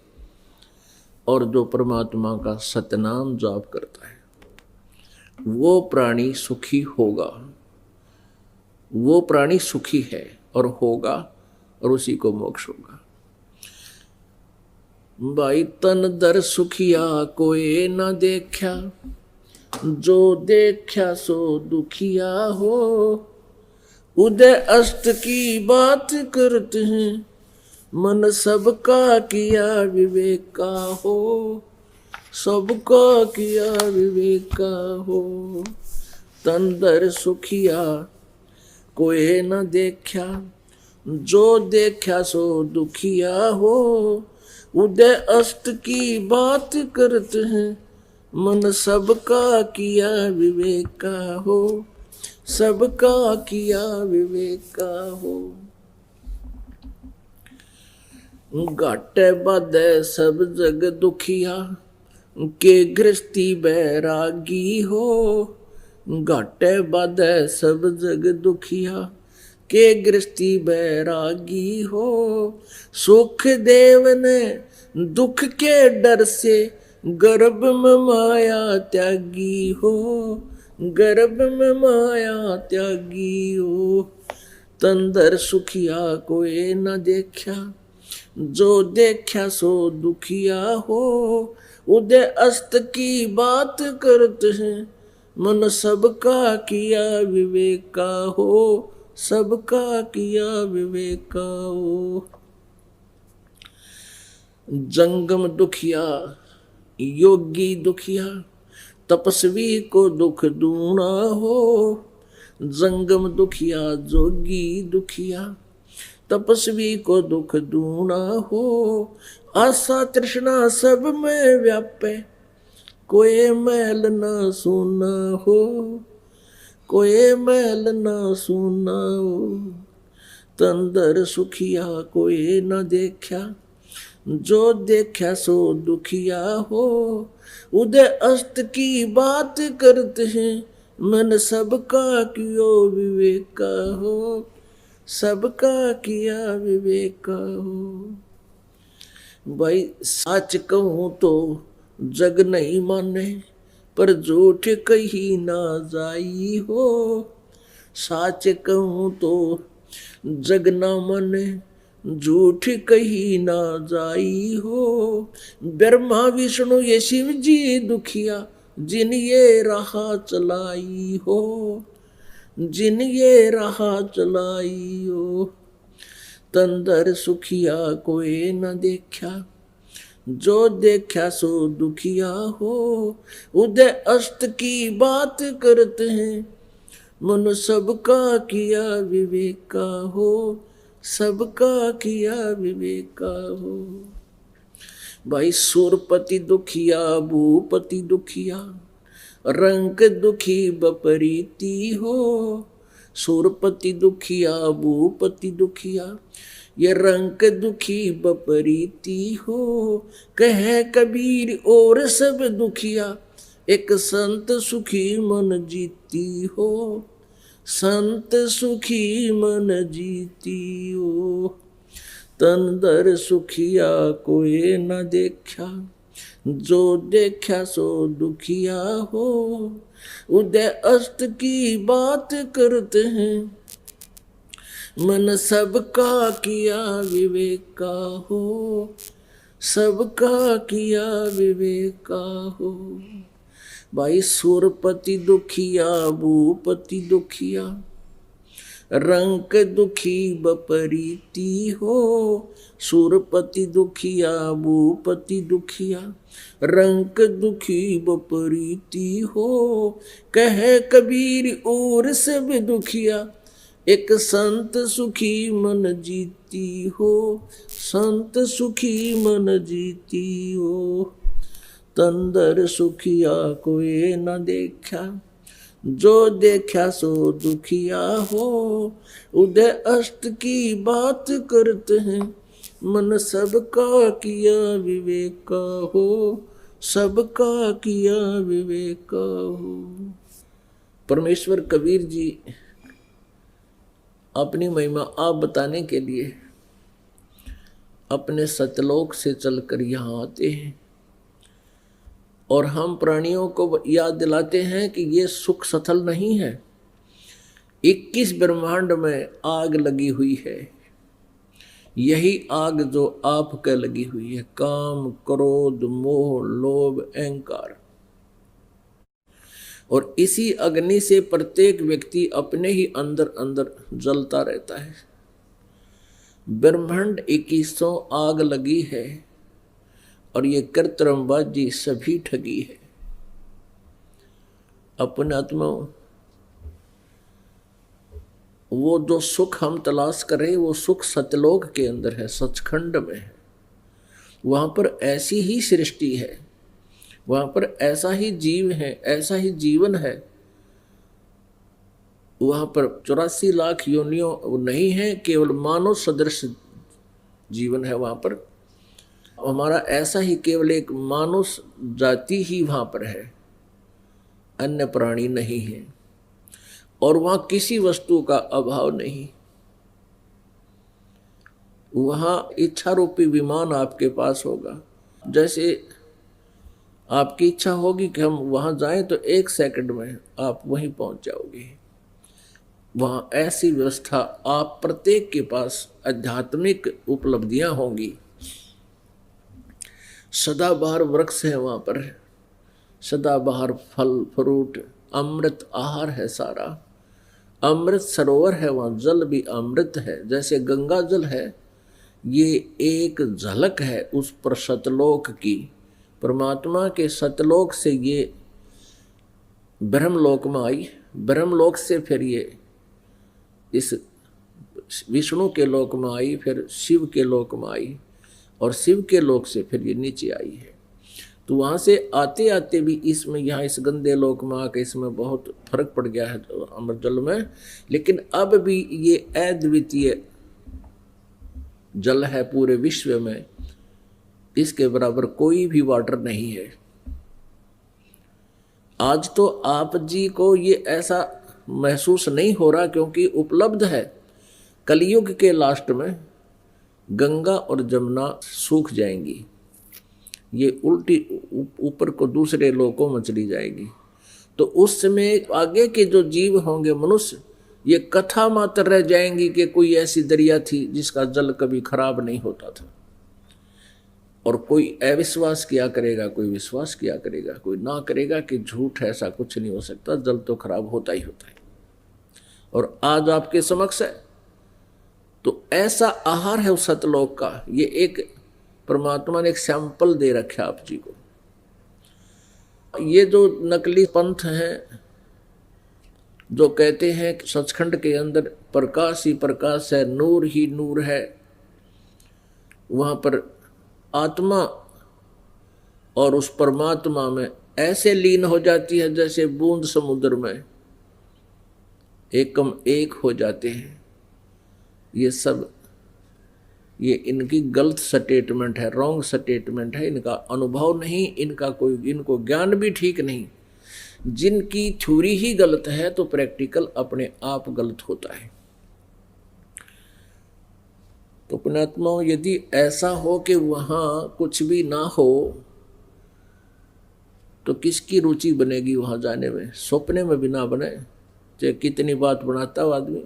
और जो परमात्मा का सतनाम जाप करता है वो प्राणी सुखी होगा। वो प्राणी सुखी है और होगा, और उसी को मोक्ष होगा। भाई तन दर सुखिया कोई न देखा, जो देखा सो दुखिया हो। उदय अस्त की बात करते हैं, मन सबका किया विवेक का हो। सबका किया विवेक का हो। तन दर सुखिया कोई न देखा, जो देखा सो दुखिया हो। उदय अस्त की बात करते हैं, मन सबका किया विवेक का हो। सबका किया विवेक का हो। घाटे बाधे सब जग दुखिया, के गृहस्थी बैरागी हो। घाटे बाधे सब जग दुखिया, के गृहस्थी बैरागी हो। सुख देव ने दुख के डर से, गर्भ में माया त्यागी हो। गर्भ में माया त्यागी हो। तंदर सुखिया कोई न देखा, जो देखा सो दुखिया हो। उदय अस्त की बात करते हैं, मन सबका किया विवेक का हो। सबका किया विवेक का हो। जंगम दुखिया योगी दुखिया, तपस्वी को दुख दूना हो। जंगम दुखिया जोगी दुखिया, तपस्वी को दुख दूना हो। आशा तृष्णा सब में व्यापे, कोई मैल न सुना हो। कोई मैल न सुना हो। तंदर सुखिया कोई न देखा, जो देखा सो दुखिया हो। उदय अस्त की बात करते हैं, मन सबका कियो विवेक का हो। सबका किया विवेक का हो। भाई सच कहूं तो जग नहीं माने, पर झूठ कही ना जाई हो। सच कहूं तो जग ना माने, झूठ कही ना जाई हो। ब्रह्मा विष्णु ये शिव जी दुखिया, जिन ये राह चलाई हो। जिन ये राह चलाई हो। तंदर सुखिया कोई न देखा, जो देखा सो दुखिया हो। उदय अस्त की बात करते हैं, मन सबका किया विवेक का हो। सबका किया विवेक का हो। भाई सुरपति दुखिया भूपति दुखिया, रंग दुखी बपरीती हो। सुरपति दुखिया भूपति दुखिया, ये रंग दुखी बपरीती हो। कहे कबीर और सब दुखिया, एक संत सुखी मन जीती हो। संत सुखी मन जीती हो। तन दर सुखिया कोई न देखा, जो देखा सो दुखिया हो। उदय अस्त की बात करते हैं, मन सबका किया विवेक का हो, सबका किया विवेक का हो। भाई सुरपति दुखिया भूपति दुखिया, रंक दुखी बपरीति हो। सुरपति दुखिया भूपति दुखिया, रंक दुखी बपरीति हो। कहे कबीर और सब दुखिया, एक संत सुखी मन जीती हो, संत सुखी मन जीती हो। तंदर सुखिया कोई न देखा, जो देखा सो दुखिया हो। उदय अस्त की बात करते हैं, मन सबका किया विवेक का हो, सबका किया विवेक का हो। परमेश्वर कबीर जी अपनी महिमा आप बताने के लिए अपने सतलोक से चलकर यहाँ आते हैं और हम प्राणियों को याद दिलाते हैं कि ये सुख सथल नहीं है। 21 ब्रह्मांड में आग लगी हुई है, यही आग जो आपके लगी हुई है, काम क्रोध मोह लोभ अहंकार। और इसी अग्नि से प्रत्येक व्यक्ति अपने ही अंदर अंदर जलता रहता है। ब्रह्मांड 2100 आग लगी है और ये कृत्रिमबाजी सभी ठगी है। अपने आत्मा वो जो सुख हम तलाश कर रहे हैं वो सुख सतलोक के अंदर है, सचखंड में है। वहां पर ऐसी ही सृष्टि है, वहां पर ऐसा ही जीव है, ऐसा ही जीवन है। वहां पर 84 लाख योनियों नहीं है, केवल मानव सदृश जीवन है वहां पर। हमारा ऐसा ही केवल एक मानव जाति ही वहां पर है, अन्य प्राणी नहीं है। और वहां किसी वस्तु का अभाव नहीं। वहां इच्छा रूपी विमान आपके पास होगा। जैसे आपकी इच्छा होगी कि हम वहां जाएं तो 1 सेकंड में आप वहीं पहुंच जाओगे। वहां ऐसी व्यवस्था आप प्रत्येक के पास आध्यात्मिक उपलब्धियां होंगी। सदाबहार वृक्ष है वहां पर, सदाबहार फल फ्रूट, अमृत आहार है सारा। अमृत सरोवर है, वहां जल भी अमृत है। जैसे गंगा जल है, ये एक झलक है उस पर सतलोक की। परमात्मा के सतलोक से ये ब्रह्मलोक में आई, ब्रह्मलोक से फिर ये इस विष्णु के लोक में आई, फिर शिव के लोक में आई और शिव के लोक से फिर ये नीचे आई है। तो वहाँ से आते आते भी इसमें यहाँ इस गंदे लोक में आके इसमें बहुत फर्क पड़ गया है अमृत जल में। लेकिन अब भी ये अद्वितीय जल है पूरे विश्व में, इसके बराबर कोई भी वाटर नहीं है। आज तो आप जी को ये ऐसा महसूस नहीं हो रहा क्योंकि उपलब्ध है। कलयुग के लास्ट में गंगा और जमुना सूख जाएंगी, ये उल्टी ऊपर को दूसरे लोकों में चली जाएगी। तो उस समय आगे के जो जीव होंगे मनुष्य, ये कथा मात्र रह जाएंगी कि कोई ऐसी दरिया थी जिसका जल कभी खराब नहीं होता था। और कोई अविश्वास किया करेगा, कोई विश्वास किया करेगा, कोई ना करेगा कि झूठ ऐसा कुछ नहीं हो सकता, जल तो खराब होता ही होता है। और आज आपके समक्ष है तो ऐसा आहार है उस सतलोक का। ये एक परमात्मा ने एक सैंपल दे रखा आप जी को। ये जो नकली पंथ हैं जो कहते हैं कि सचखंड के अंदर प्रकाश ही प्रकाश है, नूर ही नूर है, वहां पर आत्मा और उस परमात्मा में ऐसे लीन हो जाती है जैसे बूंद समुद्र में एकम एक हो जाते हैं। ये सब ये इनकी गलत स्टेटमेंट है, रॉन्ग स्टेटमेंट है। इनका अनुभव नहीं, इनका कोई इनको ज्ञान भी ठीक नहीं। जिनकी थ्योरी ही गलत है तो प्रैक्टिकल अपने आप गलत होता है। तो पुण्यात्माओं, यदि ऐसा हो कि वहाँ कुछ भी ना हो तो किसकी रुचि बनेगी वहाँ जाने में? सपने में भी ना बने, चाहे कितनी बात बनाता हो आदमी।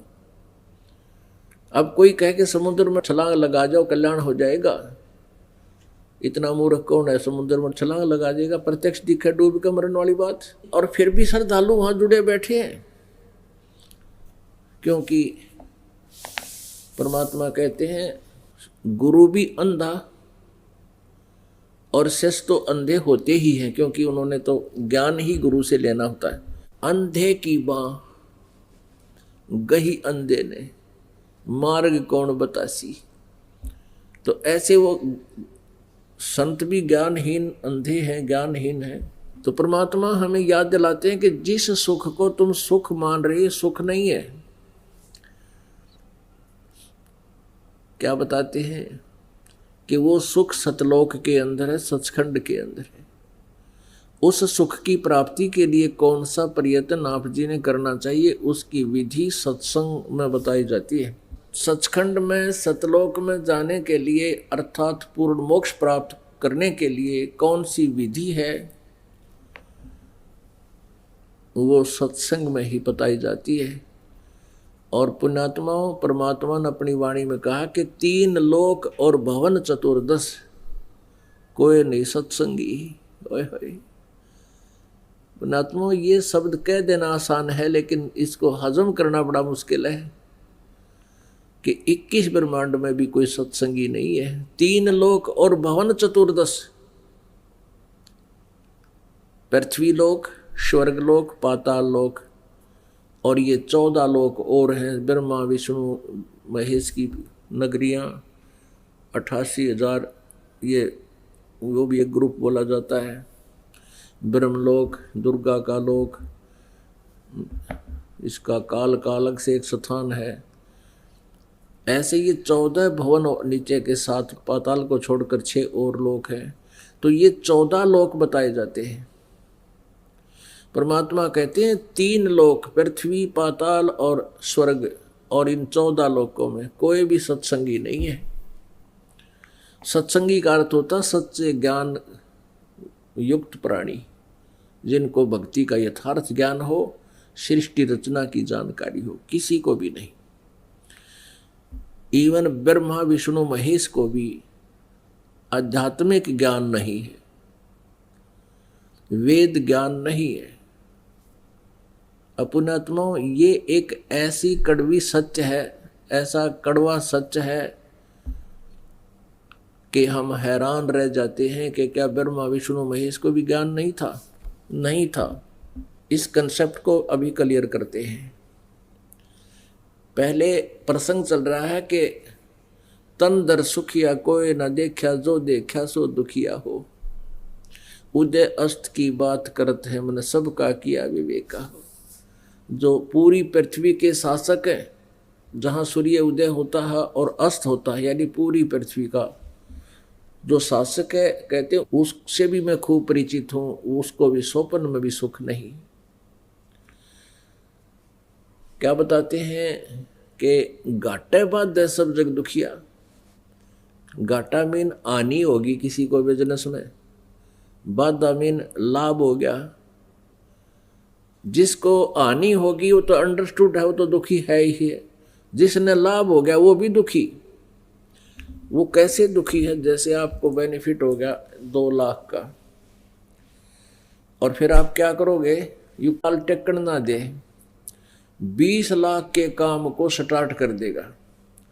अब कोई कहे कि समुद्र में छलांग लगा जाओ कल्याण हो जाएगा, इतना मूर्ख कौन है? समुद्र में छलांग लगा जाएगा, प्रत्यक्ष दिखे डूब के मरने वाली बात। और फिर भी श्रद्धालु वहां जुड़े बैठे हैं, क्योंकि परमात्मा कहते हैं गुरु भी अंधा और शिष्य तो अंधे होते ही हैं, क्योंकि उन्होंने तो ज्ञान ही गुरु से लेना होता है। अंधे की बाँ गही अंधे ने, मार्ग कौन बतासी। तो ऐसे वो संत भी ज्ञानहीन अंधे हैं, ज्ञानहीन हैं। तो परमात्मा हमें याद दिलाते हैं कि जिस सुख को तुम सुख मान रहे सुख नहीं है। क्या बताते हैं कि वो सुख सतलोक के अंदर है, सचखंड के अंदर है। उस सुख की प्राप्ति के लिए कौन सा प्रयत्न आप जी ने करना चाहिए, उसकी विधि सत्संग में बताई जाती है। सचखंड में सतलोक में जाने के लिए अर्थात पूर्ण मोक्ष प्राप्त करने के लिए कौन सी विधि है, वो सत्संग में ही बताई जाती है। और पुण्यात्माओं, परमात्मा ने अपनी वाणी में कहा कि 3 लोक और भवन चतुर्दश कोई नहीं सत्संगी। ओए होए पुण्यात्माओं, ये शब्द कह देना आसान है, लेकिन इसको हजम करना बड़ा मुश्किल है कि 21 ब्रह्मांड में भी कोई सत्संगी नहीं है। 3 लोक और भवन चतुर्दश, पृथ्वी लोक, स्वर्ग लोक, पाताल लोक, और ये 14 लोक और हैं, ब्रह्मा विष्णु महेश की नगरियां, 88,000, ये वो भी एक ग्रुप बोला जाता है। ब्रह्मलोक, दुर्गा का लोक, इसका काल का अलग से एक स्थान है। ऐसे ये 14 भवन नीचे के साथ पाताल को छोड़कर 6 और लोक हैं। तो ये 14 लोक बताए जाते हैं। परमात्मा कहते हैं 3 लोक, पृथ्वी, पाताल और स्वर्ग, और इन 14 लोकों में कोई भी सत्संगी नहीं है। सत्संगी का अर्थ होता सच्चे ज्ञान युक्त प्राणी, जिनको भक्ति का यथार्थ ज्ञान हो, सृष्टि रचना की जानकारी हो। किसी को भी नहीं, इवन ब्रह्मा विष्णु महेश को भी आध्यात्मिक ज्ञान नहीं है, वेद ज्ञान नहीं है। पुण्यात्माओं, ये एक ऐसी कड़वी सत्य है, ऐसा कड़वा सत्य है कि हम हैरान रह जाते हैं कि क्या ब्रह्मा विष्णु महेश को भी ज्ञान नहीं था? नहीं था। इस कंसेप्ट को अभी क्लियर करते हैं। पहले प्रसंग चल रहा है कि तन दर सुखिया कोई न देखा, जो देखा सो दुखिया हो। उदय अस्त की बात करत है मन, सबका किया विवेका हो। जो पूरी पृथ्वी के शासक है, जहाँ सूर्य उदय होता है और अस्त होता है, यानी पूरी पृथ्वी का जो शासक है, कहते हैं उससे भी मैं खूब परिचित हूँ, उसको भी स्वप्न में भी सुख नहीं। क्या बताते हैं कि घाटे बाद सब जग दुखिया। घाटा मीन आनी होगी किसी को बिजनेस में, बाधा मीन लाभ हो गया। जिसको आनी होगी वो तो अंडरस्टूड है, वो तो दुखी है ही है। जिसने लाभ हो गया वो भी दुखी। वो कैसे दुखी है? जैसे आपको बेनिफिट हो गया 2 लाख का, और फिर आप क्या करोगे? यू काल टेकन ना दे, 20 लाख के काम को स्टार्ट कर देगा।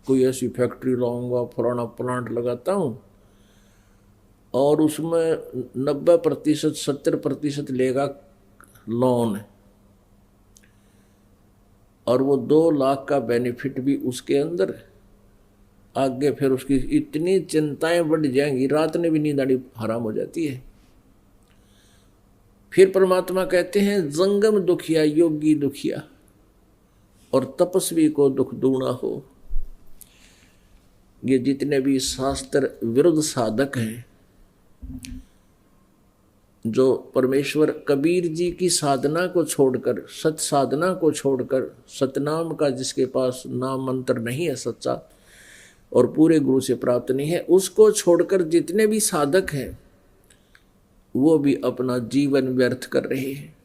कोई ऐसी फैक्ट्री लाऊंगा, पुराना प्लांट लगाता हूँ, और उसमें 90% 70% लेगा लोन, और वो 2 लाख का बेनिफिट भी उसके अंदर। आगे फिर उसकी इतनी चिंताएं बढ़ जाएंगी, रात में भी नींद आनी हराम हो जाती है। फिर परमात्मा कहते हैं जंगम दुखिया योगी दुखिया, और तपस्वी को दुख दूना हो। ये जितने भी शास्त्र विरुद्ध साधक हैं, जो परमेश्वर कबीर जी की साधना को छोड़कर, सत साधना को छोड़कर, सतनाम का जिसके पास नाम मंत्र नहीं है सच्चा, और पूरे गुरु से प्राप्त नहीं है। उसको छोड़कर जितने भी साधक हैं वो भी अपना जीवन व्यर्थ कर रहे हैं।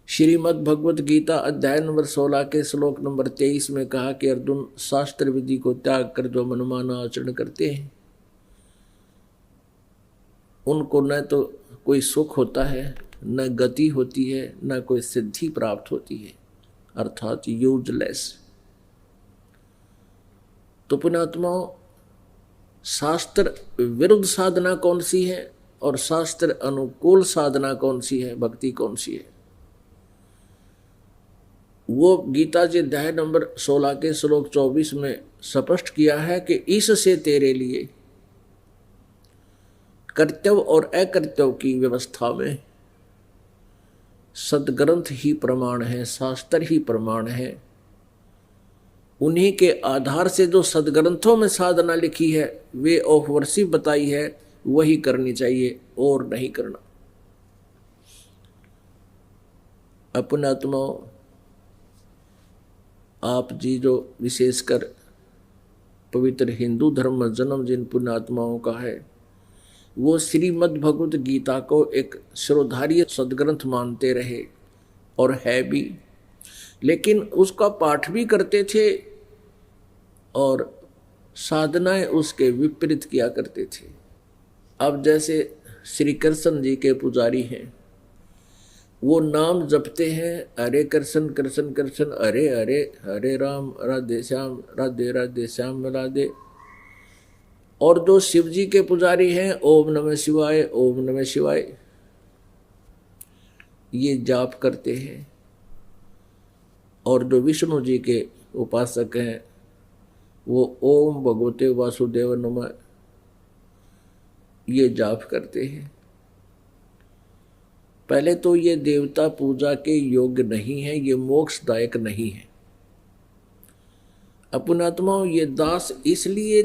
श्रीमद् भगवत गीता अध्याय नंबर 16 के श्लोक नंबर 23 में कहा कि अर्जुन, शास्त्र विधि को त्याग कर जो मनमाना आचरण करते हैं उनको न तो कोई सुख होता है, न गति होती है, न कोई सिद्धि प्राप्त होती है, अर्थात यूजलेस। तो पुण्यात्माओं, शास्त्र विरुद्ध साधना कौन सी है और शास्त्र अनुकूल साधना कौन सी है, भक्ति कौन सी है, वो गीता जी अध्याय नंबर 16 के श्लोक 24 में स्पष्ट किया है कि इससे तेरे लिए कर्तव्य और अकर्तव्य की व्यवस्था में सदग्रंथ ही प्रमाण है, शास्त्र ही प्रमाण है। उन्हीं के आधार से जो सदग्रंथों में साधना लिखी है, वे ऑफ वर्शिप बताई है, वही करनी चाहिए और नहीं करना। अपनात्माओं, आप जी जो विशेषकर पवित्र हिंदू धर्म में जन्म जिन पुण्यात्माओं का है, वो श्रीमद् भगवत गीता को एक शिरोधार्य सदग्रंथ मानते रहे और है भी, लेकिन उसका पाठ भी करते थे और साधनाएं उसके विपरीत किया करते थे। अब जैसे श्री कृष्ण जी के पुजारी हैं, वो नाम जपते हैं, हरे कृष्ण कृष्ण कृष्ण हरे हरे, हरे राम राधे श्याम राधे राधे श्याम राधे। और जो शिव जी के पुजारी हैं, ओम नमः शिवाय ओम नमः शिवाय, ये जाप करते हैं। और जो विष्णु जी के उपासक हैं, वो ओम भगवते वासुदेव नमः, ये जाप करते हैं। पहले तो ये देवता पूजा के योग्य नहीं है, ये मोक्षदायक नहीं है। अपनात्माओं, ये दास इसलिए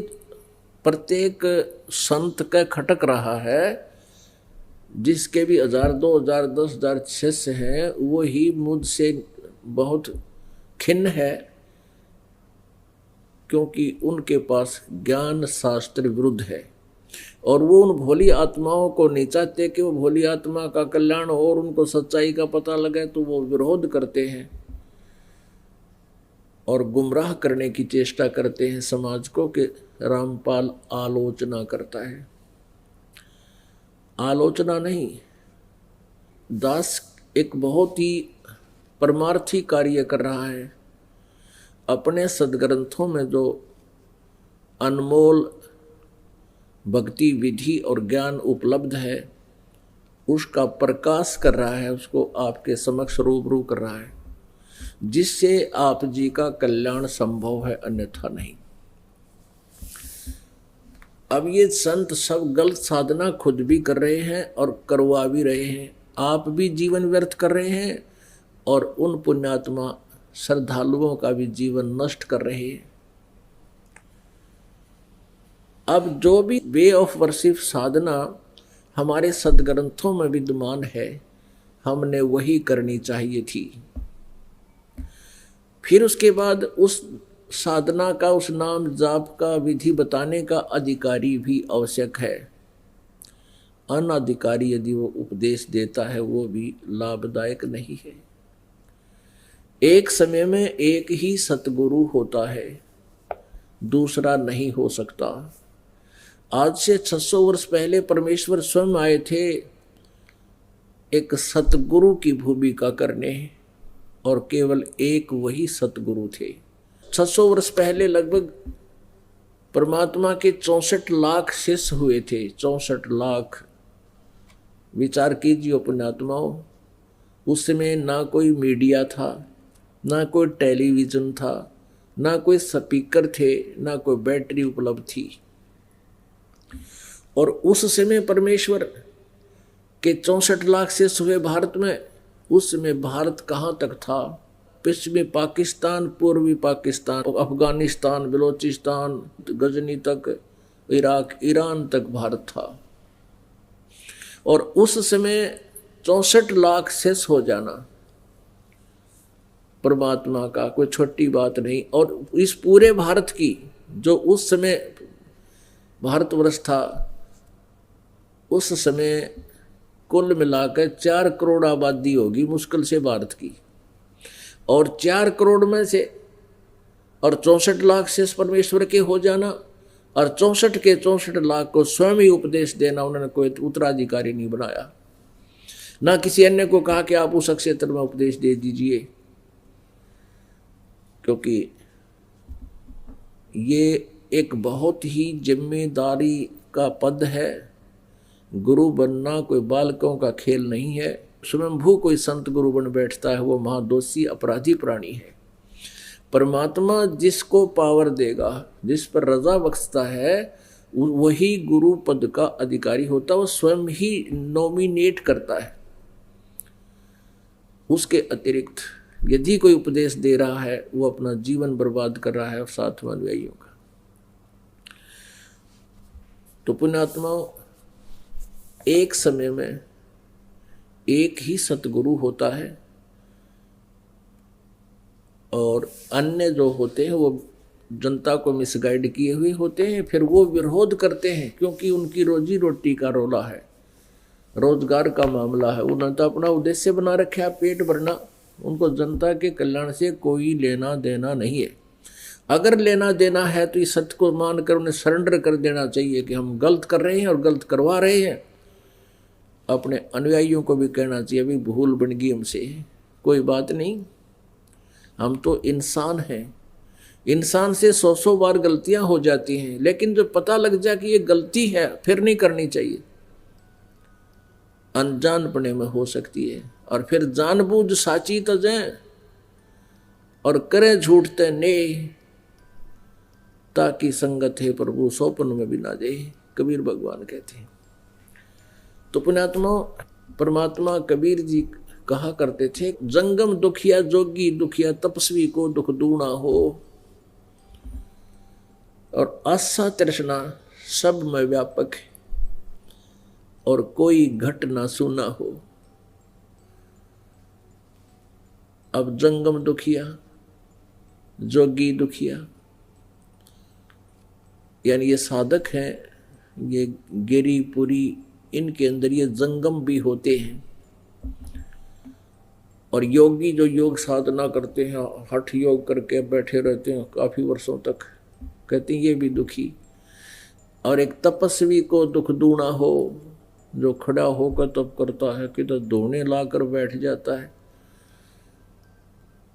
प्रत्येक संत का खटक रहा है, जिसके भी 1000, 2000, 10,000 शिष्य हैं, वो ही मुझसे बहुत खिन्न है, क्योंकि उनके पास ज्ञान शास्त्र विरुद्ध है। और वो उन भोली आत्माओं को नहीं चाहते कि वो भोली आत्मा का कल्याण हो और उनको सच्चाई का पता लगे, तो वो विरोध करते हैं और गुमराह करने की चेष्टा करते हैं समाज को कि रामपाल आलोचना करता है। आलोचना नहीं, दास एक बहुत ही परमार्थी कार्य कर रहा है। अपने सदग्रंथों में जो अनमोल भक्ति विधि और ज्ञान उपलब्ध है, उसका प्रकाश कर रहा है, उसको आपके समक्ष रूबरू कर रहा है, जिससे आप जी का कल्याण संभव है, अन्यथा नहीं। अब ये संत सब गलत साधना खुद भी कर रहे हैं और करवा भी रहे हैं, आप भी जीवन व्यर्थ कर रहे हैं और उन पुण्यात्मा श्रद्धालुओं का भी जीवन नष्ट कर रहे हैं। अब जो भी वे ऑफ वर्शिप साधना हमारे सदग्रंथों में विद्यमान है, हमने वही करनी चाहिए थी। फिर उसके बाद उस साधना का, उस नाम जाप का विधि बताने का अधिकारी भी आवश्यक है। अनाधिकारी यदि वो उपदेश देता है, वो भी लाभदायक नहीं है। एक समय में एक ही सतगुरु होता है, दूसरा नहीं हो सकता। आज से 600 वर्ष पहले परमेश्वर स्वयं आए थे एक सतगुरु की भूमिका करने, और केवल एक वही सतगुरु थे। 600 वर्ष पहले लगभग परमात्मा के 64 लाख शिष्य हुए थे। 64 लाख, विचार कीजिए पुण्यात्माओं। उस समय ना कोई मीडिया था, ना कोई टेलीविज़न था, ना कोई स्पीकर थे, ना कोई बैटरी उपलब्ध थी। और उस समय परमेश्वर के 64 लाख शिष्य हुए भारत में। उस समय भारत कहाँ तक था? पश्चिमी पाकिस्तान, पूर्वी पाकिस्तान, अफगानिस्तान, बलोचिस्तान, गजनी तक, इराक, ईरान तक भारत था। और उस समय 64 लाख शिष्य हो जाना, परमात्मा का कोई छोटी बात नहीं। और इस पूरे भारत की, जो उस समय भारतवर्ष था, उस समय कुल मिलाकर 4 करोड़ आबादी होगी मुश्किल से भारत की, और 4 करोड़ में से और 64 लाख से परमेश्वर के हो जाना, और 64 के 64 लाख को स्वयं ही उपदेश देना। उन्होंने कोई उत्तराधिकारी नहीं बनाया, ना किसी अन्य को कहा कि आप उस क्षेत्र में उपदेश दे दीजिए, क्योंकि ये एक बहुत ही जिम्मेदारी का पद है। गुरु बनना कोई बालकों का खेल नहीं है। स्वयंभू कोई संत गुरु बन बैठता है वो महादोषी अपराधी प्राणी है। परमात्मा जिसको पावर देगा, जिस पर रजा बख्शता है, वही गुरु पद का अधिकारी होता है। वो स्वयं ही नॉमिनेट करता है। उसके अतिरिक्त यदि कोई उपदेश दे रहा है वो अपना जीवन बर्बाद कर रहा है साधु अनुयायियों का। तो पुण्यात्माओं, एक समय में एक ही सतगुरु होता है, और अन्य जो होते हैं वो जनता को मिसगाइड किए हुए होते हैं। फिर वो विरोध करते हैं, क्योंकि उनकी रोजी रोटी का रोला है, रोजगार का मामला है। उन्होंने तो अपना उद्देश्य बना रखा है पेट भरना। उनको जनता के कल्याण से कोई लेना देना नहीं है। अगर लेना देना है तो इस सत्य को मानकर उन्हें सरेंडर कर देना चाहिए कि हम गलत कर रहे हैं और गलत करवा रहे हैं। अपने अनुयायियों को भी कहना चाहिए, अभी भूल बन गई हमसे, कोई बात नहीं, हम तो इंसान हैं। इंसान से 100 बार गलतियां हो जाती हैं, लेकिन जब पता लग जाए कि ये गलती है फिर नहीं करनी चाहिए। अनजानपने में हो सकती है, और फिर जानबूझ साची तजें और करे झूठते ने, ताकि संगत है प्रभु सोपन में भी ना जाए, कबीर भगवान कहते हैं। तो पुण्यात्मा, परमात्मा कबीर जी कहा करते थे, जंगम दुखिया जोगी दुखिया तपस्वी को दुख दूना हो, और आशा तृष्णा सब में व्यापक है, और कोई घट ना सुना हो। अब जंगम दुखिया, जोगी दुखिया, यानी ये साधक हैं, ये गिरी पुरी, इनके अंदर ये जंगम भी होते हैं। और योगी जो योग साधना करते हैं, हठ योग करके बैठे रहते हैं काफी वर्षों तक, कहते हैं ये भी दुखी। और एक तपस्वी को दुख दूना हो, जो खड़ा होकर तप करता है कि तो दोने लाकर बैठ जाता है,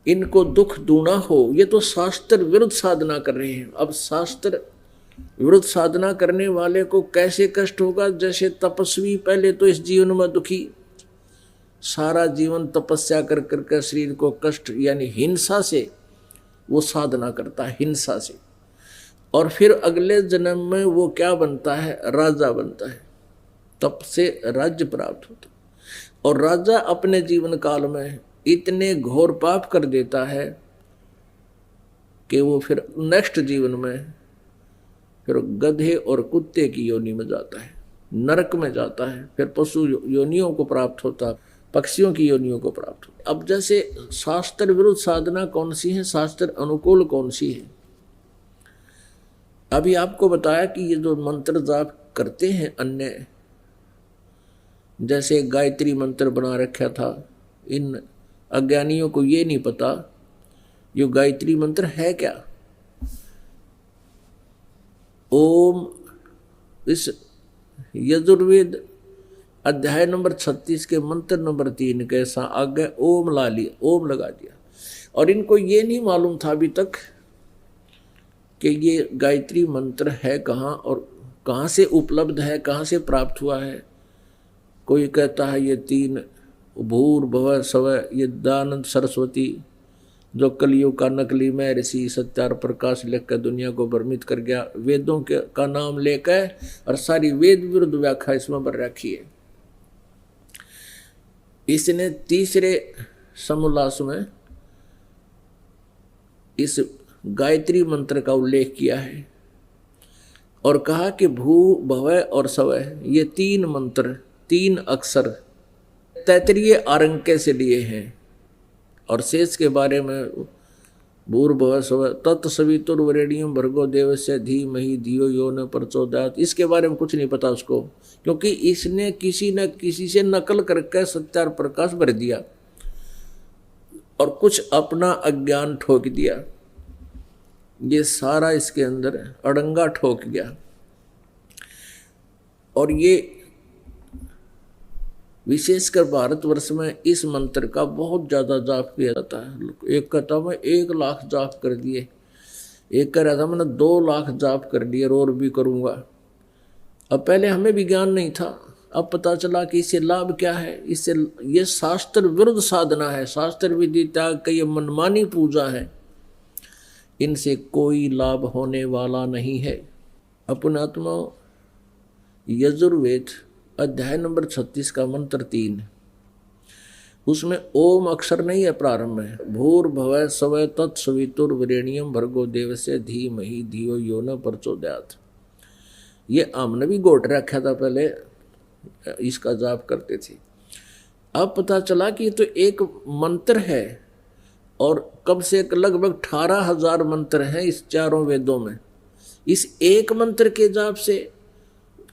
इनको दुख दूना हो। ये तो शास्त्र विरुद्ध साधना कर रहे हैं। अब शास्त्र विरुद्ध साधना करने वाले को कैसे कष्ट होगा? जैसे तपस्वी पहले तो इस जीवन में दुखी, सारा जीवन तपस्या कर करके शरीर को कष्ट यानी हिंसा से वो साधना करता है, हिंसा से, और फिर अगले जन्म में वो क्या बनता है? राजा बनता है। तप से राज्य प्राप्त होता, और राजा अपने जीवन काल में इतने घोर पाप कर देता है कि वो फिर नेक्स्ट जीवन में फिर गधे और कुत्ते की योनि में जाता है, नरक में जाता है, फिर पशु योनियों को प्राप्त होता, पक्षियों की योनियों को प्राप्त होता। अब जैसे शास्त्र विरुद्ध साधना कौन सी है, शास्त्र अनुकूल कौन सी है? अभी आपको बताया कि ये जो मंत्र जाप करते हैं अन्य, जैसे गायत्री मंत्र बना रखा था, इन अज्ञानियों को ये नहीं पता ये गायत्री मंत्र है क्या। ओम, इस यजुर्वेद अध्याय नंबर 36 के मंत्र नंबर 3 के आगे ओम ला लिया, ओम लगा दिया, और इनको ये नहीं मालूम था अभी तक कि ये गायत्री मंत्र है कहाँ और कहाँ से उपलब्ध है, कहाँ से प्राप्त हुआ है। कोई कहता है ये 3 भूर भव स्व, ये दानंद सरस्वती जो कलयुग का नकली में ऋषि सत्यार प्रकाश लिखकर दुनिया को भ्रमित कर गया, वेदों के का नाम लेकर, और सारी वेद विरुद्ध व्याख्या इसमें भर रखी है। इसने तीसरे समोल्लास में इस गायत्री मंत्र का उल्लेख किया है और कहा कि भू भव और स्व, ये 3 मंत्र, 3 अक्षर तैतरीय आरंके से लिए हैं, और शेष के बारे में भूर्भुवः स्वः तत्सवितुर्वरेण्यं भर्गो देवस्य धीमहि धियो यो न प्रचोदयात्, इसके बारे में कुछ नहीं पता उसको, क्योंकि इसने किसी न किसी से नकल करके सत्यार प्रकाश भर दिया और कुछ अपना अज्ञान ठोक दिया। ये सारा इसके अंदर अड़ंगा ठोक गया। और ये विशेषकर भारतवर्ष में इस मंत्र का बहुत ज़्यादा जाप किया जाता है। एक कहता मैं 1 लाख जाप कर दिए, एक कह रहा था मैंने 2 लाख जाप कर दिए और भी करूँगा। अब पहले हमें भी ज्ञान नहीं था, अब पता चला कि इससे लाभ क्या है। इससे ये शास्त्र विरुद्ध साधना है, शास्त्र विधि त्याग का ये मनमानी पूजा है, इनसे कोई लाभ होने वाला नहीं है। अपनात्मा यजुर्वेद अध्याय नंबर 36 का मंत्र 3, उसमें ओम अक्षर नहीं है प्रारंभ में, भूर्भुवः स्वः तत्सवितुर्वरेण्यं भर्गो देवस्य धीमहि धियो यो न प्रचोदयात्। ये हमने भी गोट रखा था, पहले इसका जाप करते थे। अब पता चला कि ये तो एक मंत्र है और कम से लगभग 18,000 मंत्र हैं इस चारों वेदों में। इस एक मंत्र के जाप से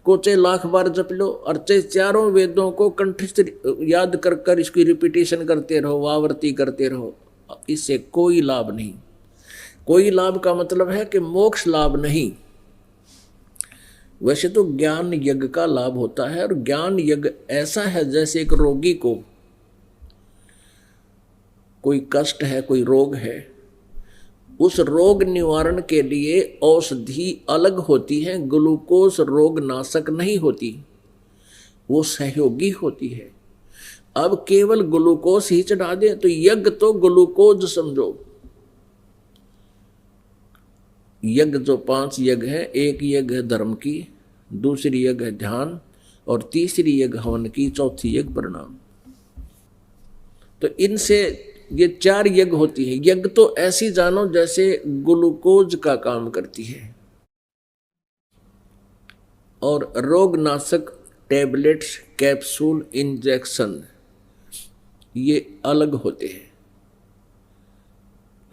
को चाहे लाख बार जप लो और चाहे चारों वेदों को कंठस्थ याद कर कर इसकी रिपीटेशन करते रहो, आवृत्ति करते रहो, इससे कोई लाभ नहीं। कोई लाभ का मतलब है कि मोक्ष लाभ नहीं। वैसे तो ज्ञान यज्ञ का लाभ होता है, और ज्ञान यज्ञ ऐसा है जैसे एक रोगी को कोई कष्ट है, कोई रोग है, उस रोग निवारण के लिए औषधि अलग होती है, ग्लूकोज रोग नाशक नहीं होती, वो सहयोगी होती है। अब केवल ग्लूकोज ही चढ़ा दे तो यज्ञ तो ग्लूकोज समझो। यज्ञ जो 5 यज्ञ है, एक यज्ञ है धर्म की, दूसरी यज्ञ है ध्यान, और तीसरी यज्ञ हवन की, चौथी यज्ञ प्रणाम। तो इनसे ये 4 यज्ञ होती है। यज्ञ तो ऐसी जानो जैसे ग्लूकोज का काम करती है, और रोगनाशक टैबलेट्स, कैप्सूल, इंजेक्शन ये अलग होते हैं।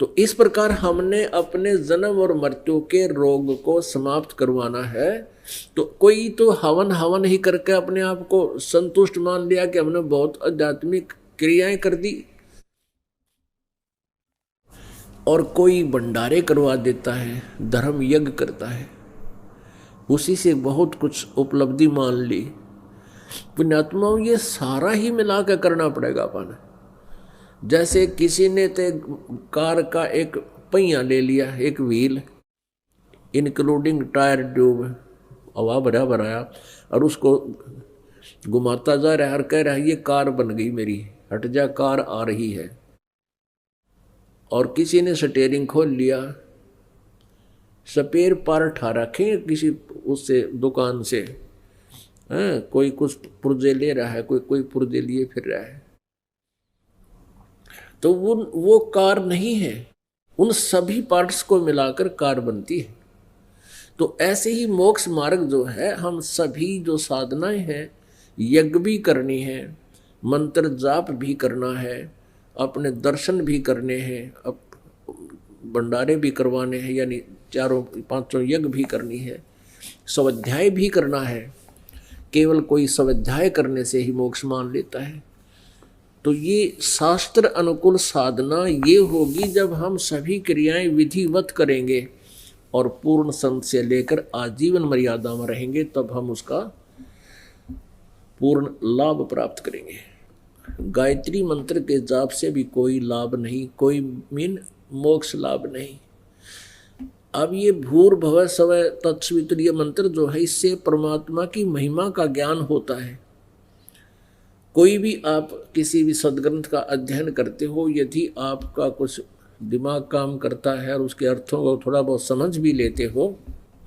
तो इस प्रकार हमने अपने जन्म और मृत्यु के रोग को समाप्त करवाना है, तो कोई तो हवन ही करके अपने आप को संतुष्ट मान लिया कि हमने बहुत आध्यात्मिक क्रियाएं कर दी, और कोई भंडारे करवा देता है, धर्म यज्ञ करता है, उसी से बहुत कुछ उपलब्धि मान ली। पुण्यात्माओं, ये सारा ही मिला के करना पड़ेगा अपन। जैसे किसी ने तो कार का एक पहिया ले लिया, एक व्हील इंक्लूडिंग टायर ट्यूब, हवा भराया, और उसको घुमाता जा रहा है और कह रहा है ये कार बन गई मेरी, हट जा, कार आ रही है। और किसी ने स्टीयरिंग खोल लिया, स्पेयर पार्ट उठा रखे किसी उससे दुकान से, कोई कुछ पुर्जे ले रहा है, कोई पुर्जे लिए फिर रहा है, तो वो कार नहीं है। उन सभी पार्ट्स को मिलाकर कार बनती है। तो ऐसे ही मोक्ष मार्ग जो है, हम सभी जो साधनाएं हैं, यज्ञ भी करनी है, मंत्र जाप भी करना है, अपने दर्शन भी करने हैं, अब भंडारे भी करवाने हैं, यानी 4-5 यज्ञ भी करनी है, स्वाध्याय भी करना है। केवल कोई स्वाध्याय करने से ही मोक्ष मान लेता है। तो ये शास्त्र अनुकूल साधना ये होगी जब हम सभी क्रियाएं विधिवत करेंगे और पूर्ण संत से लेकर आजीवन मर्यादा में रहेंगे, तब हम उसका पूर्ण लाभ प्राप्त करेंगे। गायत्री मंत्र के जाप से भी कोई लाभ नहीं, कोई मोक्ष लाभ नहीं। अब ये भूर्भुवः स्वः तत्सवितुर् ये मंत्र जो है, इससे परमात्मा की महिमा का ज्ञान होता है। कोई भी आप किसी भी सदग्रंथ का अध्ययन करते हो, यदि आपका कुछ दिमाग काम करता है और उसके अर्थों को थोड़ा बहुत समझ भी लेते हो,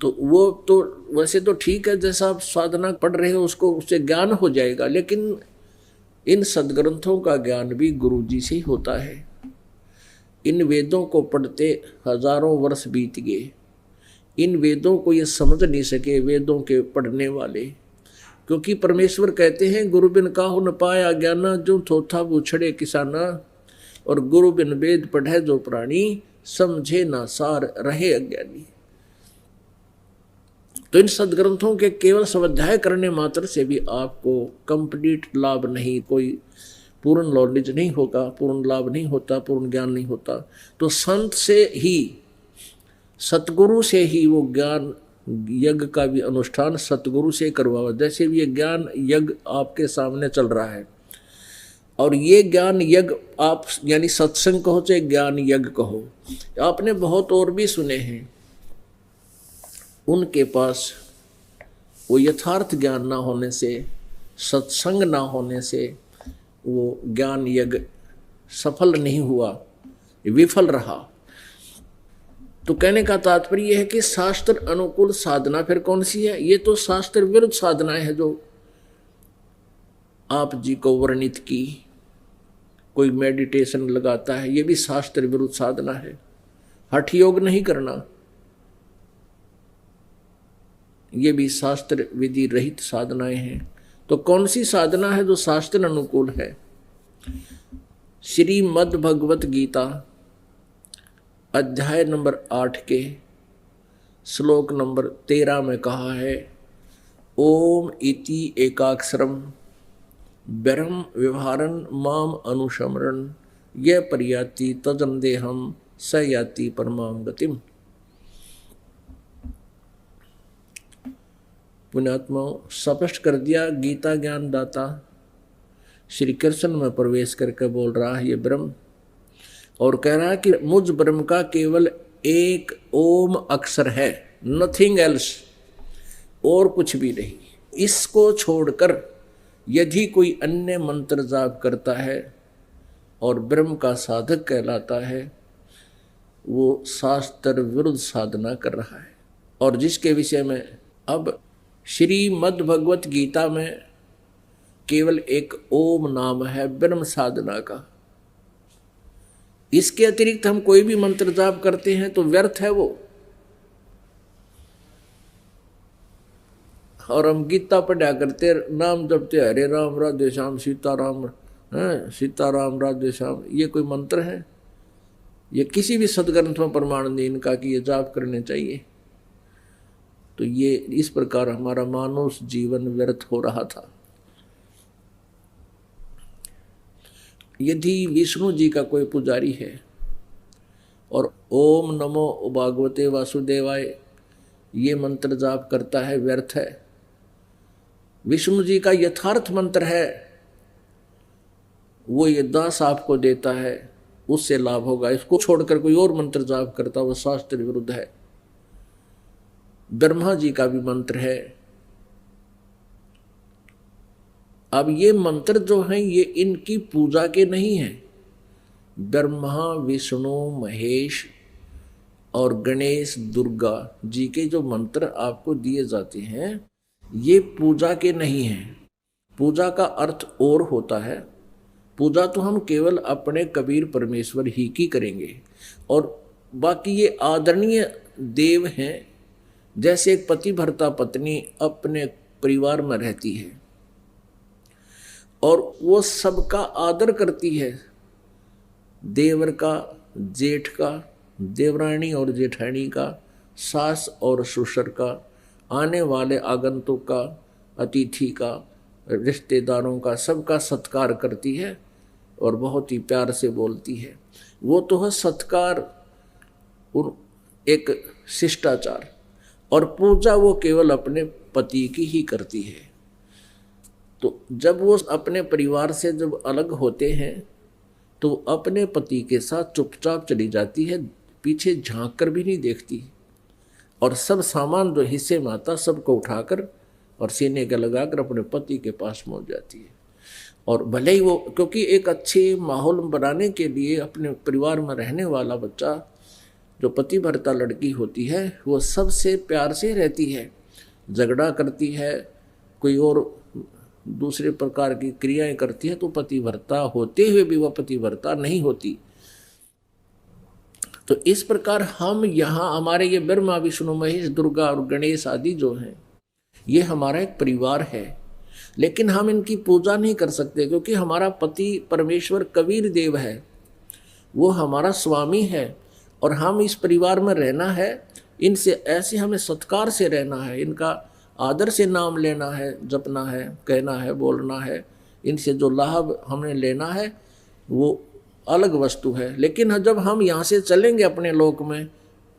तो वो तो वैसे तो ठीक है, जैसा आप साधना पढ़ रहे हो उसको उससे ज्ञान हो जाएगा। लेकिन इन सदग्रंथों का ज्ञान भी गुरु जी से ही होता है। इन वेदों को पढ़ते हजारों वर्ष बीत गए, इन वेदों को ये समझ नहीं सके वेदों के पढ़ने वाले, क्योंकि परमेश्वर कहते हैं गुरु बिन काहु न पाया ज्ञाना, जो थोथा बूछड़े किसाना। और गुरु बिन वेद पढ़े जो प्राणी, समझे ना सार रहे अज्ञानी। तो इन सदग्रंथों के केवल स्वाध्याय करने मात्र से भी आपको कंप्लीट लाभ नहीं, कोई पूर्ण नॉलेज नहीं होगा, पूर्ण लाभ नहीं होता, पूर्ण ज्ञान नहीं होता। तो संत से ही, सतगुरु से ही वो ज्ञान यज्ञ का भी अनुष्ठान सतगुरु से करवाओ। जैसे भी ये ज्ञान यज्ञ आपके सामने चल रहा है, और ये ज्ञान यज्ञ आप यानी सत्संग कहो चाहे ज्ञान यज्ञ कहो, आपने बहुत और भी सुने हैं, उनके पास वो यथार्थ ज्ञान ना होने से, सत्संग ना होने से वो ज्ञान यज्ञ सफल नहीं हुआ, विफल रहा। तो कहने का तात्पर्य है कि शास्त्र अनुकूल साधना फिर कौन सी है? ये तो शास्त्र विरुद्ध साधनाएं है जो आप जी को वर्णित की। कोई मेडिटेशन लगाता है, ये भी शास्त्र विरुद्ध साधना है। हठ योग नहीं करना, ये भी शास्त्र विधि रहित साधनाएं हैं। तो कौन सी साधना है जो शास्त्र अनुकूल है? श्रीमद् भगवत गीता अध्याय नंबर 8 के श्लोक नंबर 13 में कहा है, ओम इति एकाक्षरम ब्रह्म व्यवहारन माम अनुशमरन ये पर्याति तजन्देहम स याति परमाम गतिम। पुण्यात्मा स्पष्ट कर दिया, गीता ज्ञान दाता श्री कृष्ण में प्रवेश करके बोल रहा है ये ब्रह्म, और कह रहा है कि मुझ ब्रह्म का केवल एक ओम अक्षर है, नथिंग एल्स, और कुछ भी नहीं। इसको छोड़कर यदि कोई अन्य मंत्र जाप करता है और ब्रह्म का साधक कहलाता है, वो शास्त्र विरुद्ध साधना कर रहा है। और जिसके विषय में अब श्रीमद् भगवत गीता में केवल एक ओम नाम है ब्रह्म साधना का। इसके अतिरिक्त हम कोई भी मंत्र जाप करते हैं तो व्यर्थ है वो। और हम गीता पढ़ा करते, नाम जपते हरे राम राधे श्याम सीताराम, सीताराम राधे श्याम, ये कोई मंत्र है? ये किसी भी सदग्रंथ में प्रमाण नहीं इनका कि ये जाप करने चाहिए। तो ये इस प्रकार हमारा मानव जीवन व्यर्थ हो रहा था। यदि विष्णु जी का कोई पुजारी है और ओम नमो भागवते वासुदेवाय ये मंत्र जाप करता है, व्यर्थ है। विष्णु जी का यथार्थ मंत्र है, वो ये दास आपको देता है, उससे लाभ होगा। इसको छोड़कर कोई और मंत्र जाप करता, वो शास्त्र विरुद्ध है। ब्रह्मा जी का भी मंत्र है। अब ये मंत्र जो हैं ये इनकी पूजा के नहीं हैं। ब्रह्मा विष्णु महेश और गणेश दुर्गा जी के जो मंत्र आपको दिए जाते हैं ये पूजा के नहीं हैं। पूजा का अर्थ और होता है। पूजा तो हम केवल अपने कबीर परमेश्वर ही की करेंगे, और बाकी ये आदरणीय देव हैं। जैसे एक पति भर्ता पत्नी अपने परिवार में रहती है और वो सबका आदर करती है, देवर का, जेठ का, देवरानी और जेठानी का, सास और ससुर का, आने वाले आगंतुक का, अतिथि का, रिश्तेदारों का, सबका सत्कार करती है और बहुत ही प्यार से बोलती है। वो तो है सत्कार, एक शिष्टाचार। और पूजा वो केवल अपने पति की ही करती है। तो जब वो अपने परिवार से जब अलग होते हैं तो अपने पति के साथ चुपचाप चली जाती है, पीछे झांक कर भी नहीं देखती, और सब सामान जो हिस्से में आता सबको उठाकर और सीने के लगाकर अपने पति के पास पहुंच जाती है। और भले ही वो, क्योंकि एक अच्छे माहौल बनाने के लिए अपने परिवार में रहने वाला बच्चा जो पति भरता लड़की होती है वो सबसे प्यार से रहती है, झगड़ा करती है, कोई और दूसरे प्रकार की क्रियाएं करती है तो पतिव्रता होते हुए भी वह पतिव्रता नहीं होती। तो इस प्रकार हम यहाँ हमारे ये ब्रह्मा विष्णु महेश दुर्गा और गणेश आदि जो हैं ये हमारा एक परिवार है, लेकिन हम इनकी पूजा नहीं कर सकते क्योंकि हमारा पति परमेश्वर कबीर देव है। वो हमारा स्वामी है और हम इस परिवार में रहना है, इनसे ऐसे हमें सत्कार से रहना है, इनका आदर से नाम लेना है, जपना है, कहना है, बोलना है, इनसे जो लाभ हमें लेना है वो अलग वस्तु है। लेकिन जब हम यहाँ से चलेंगे अपने लोक में,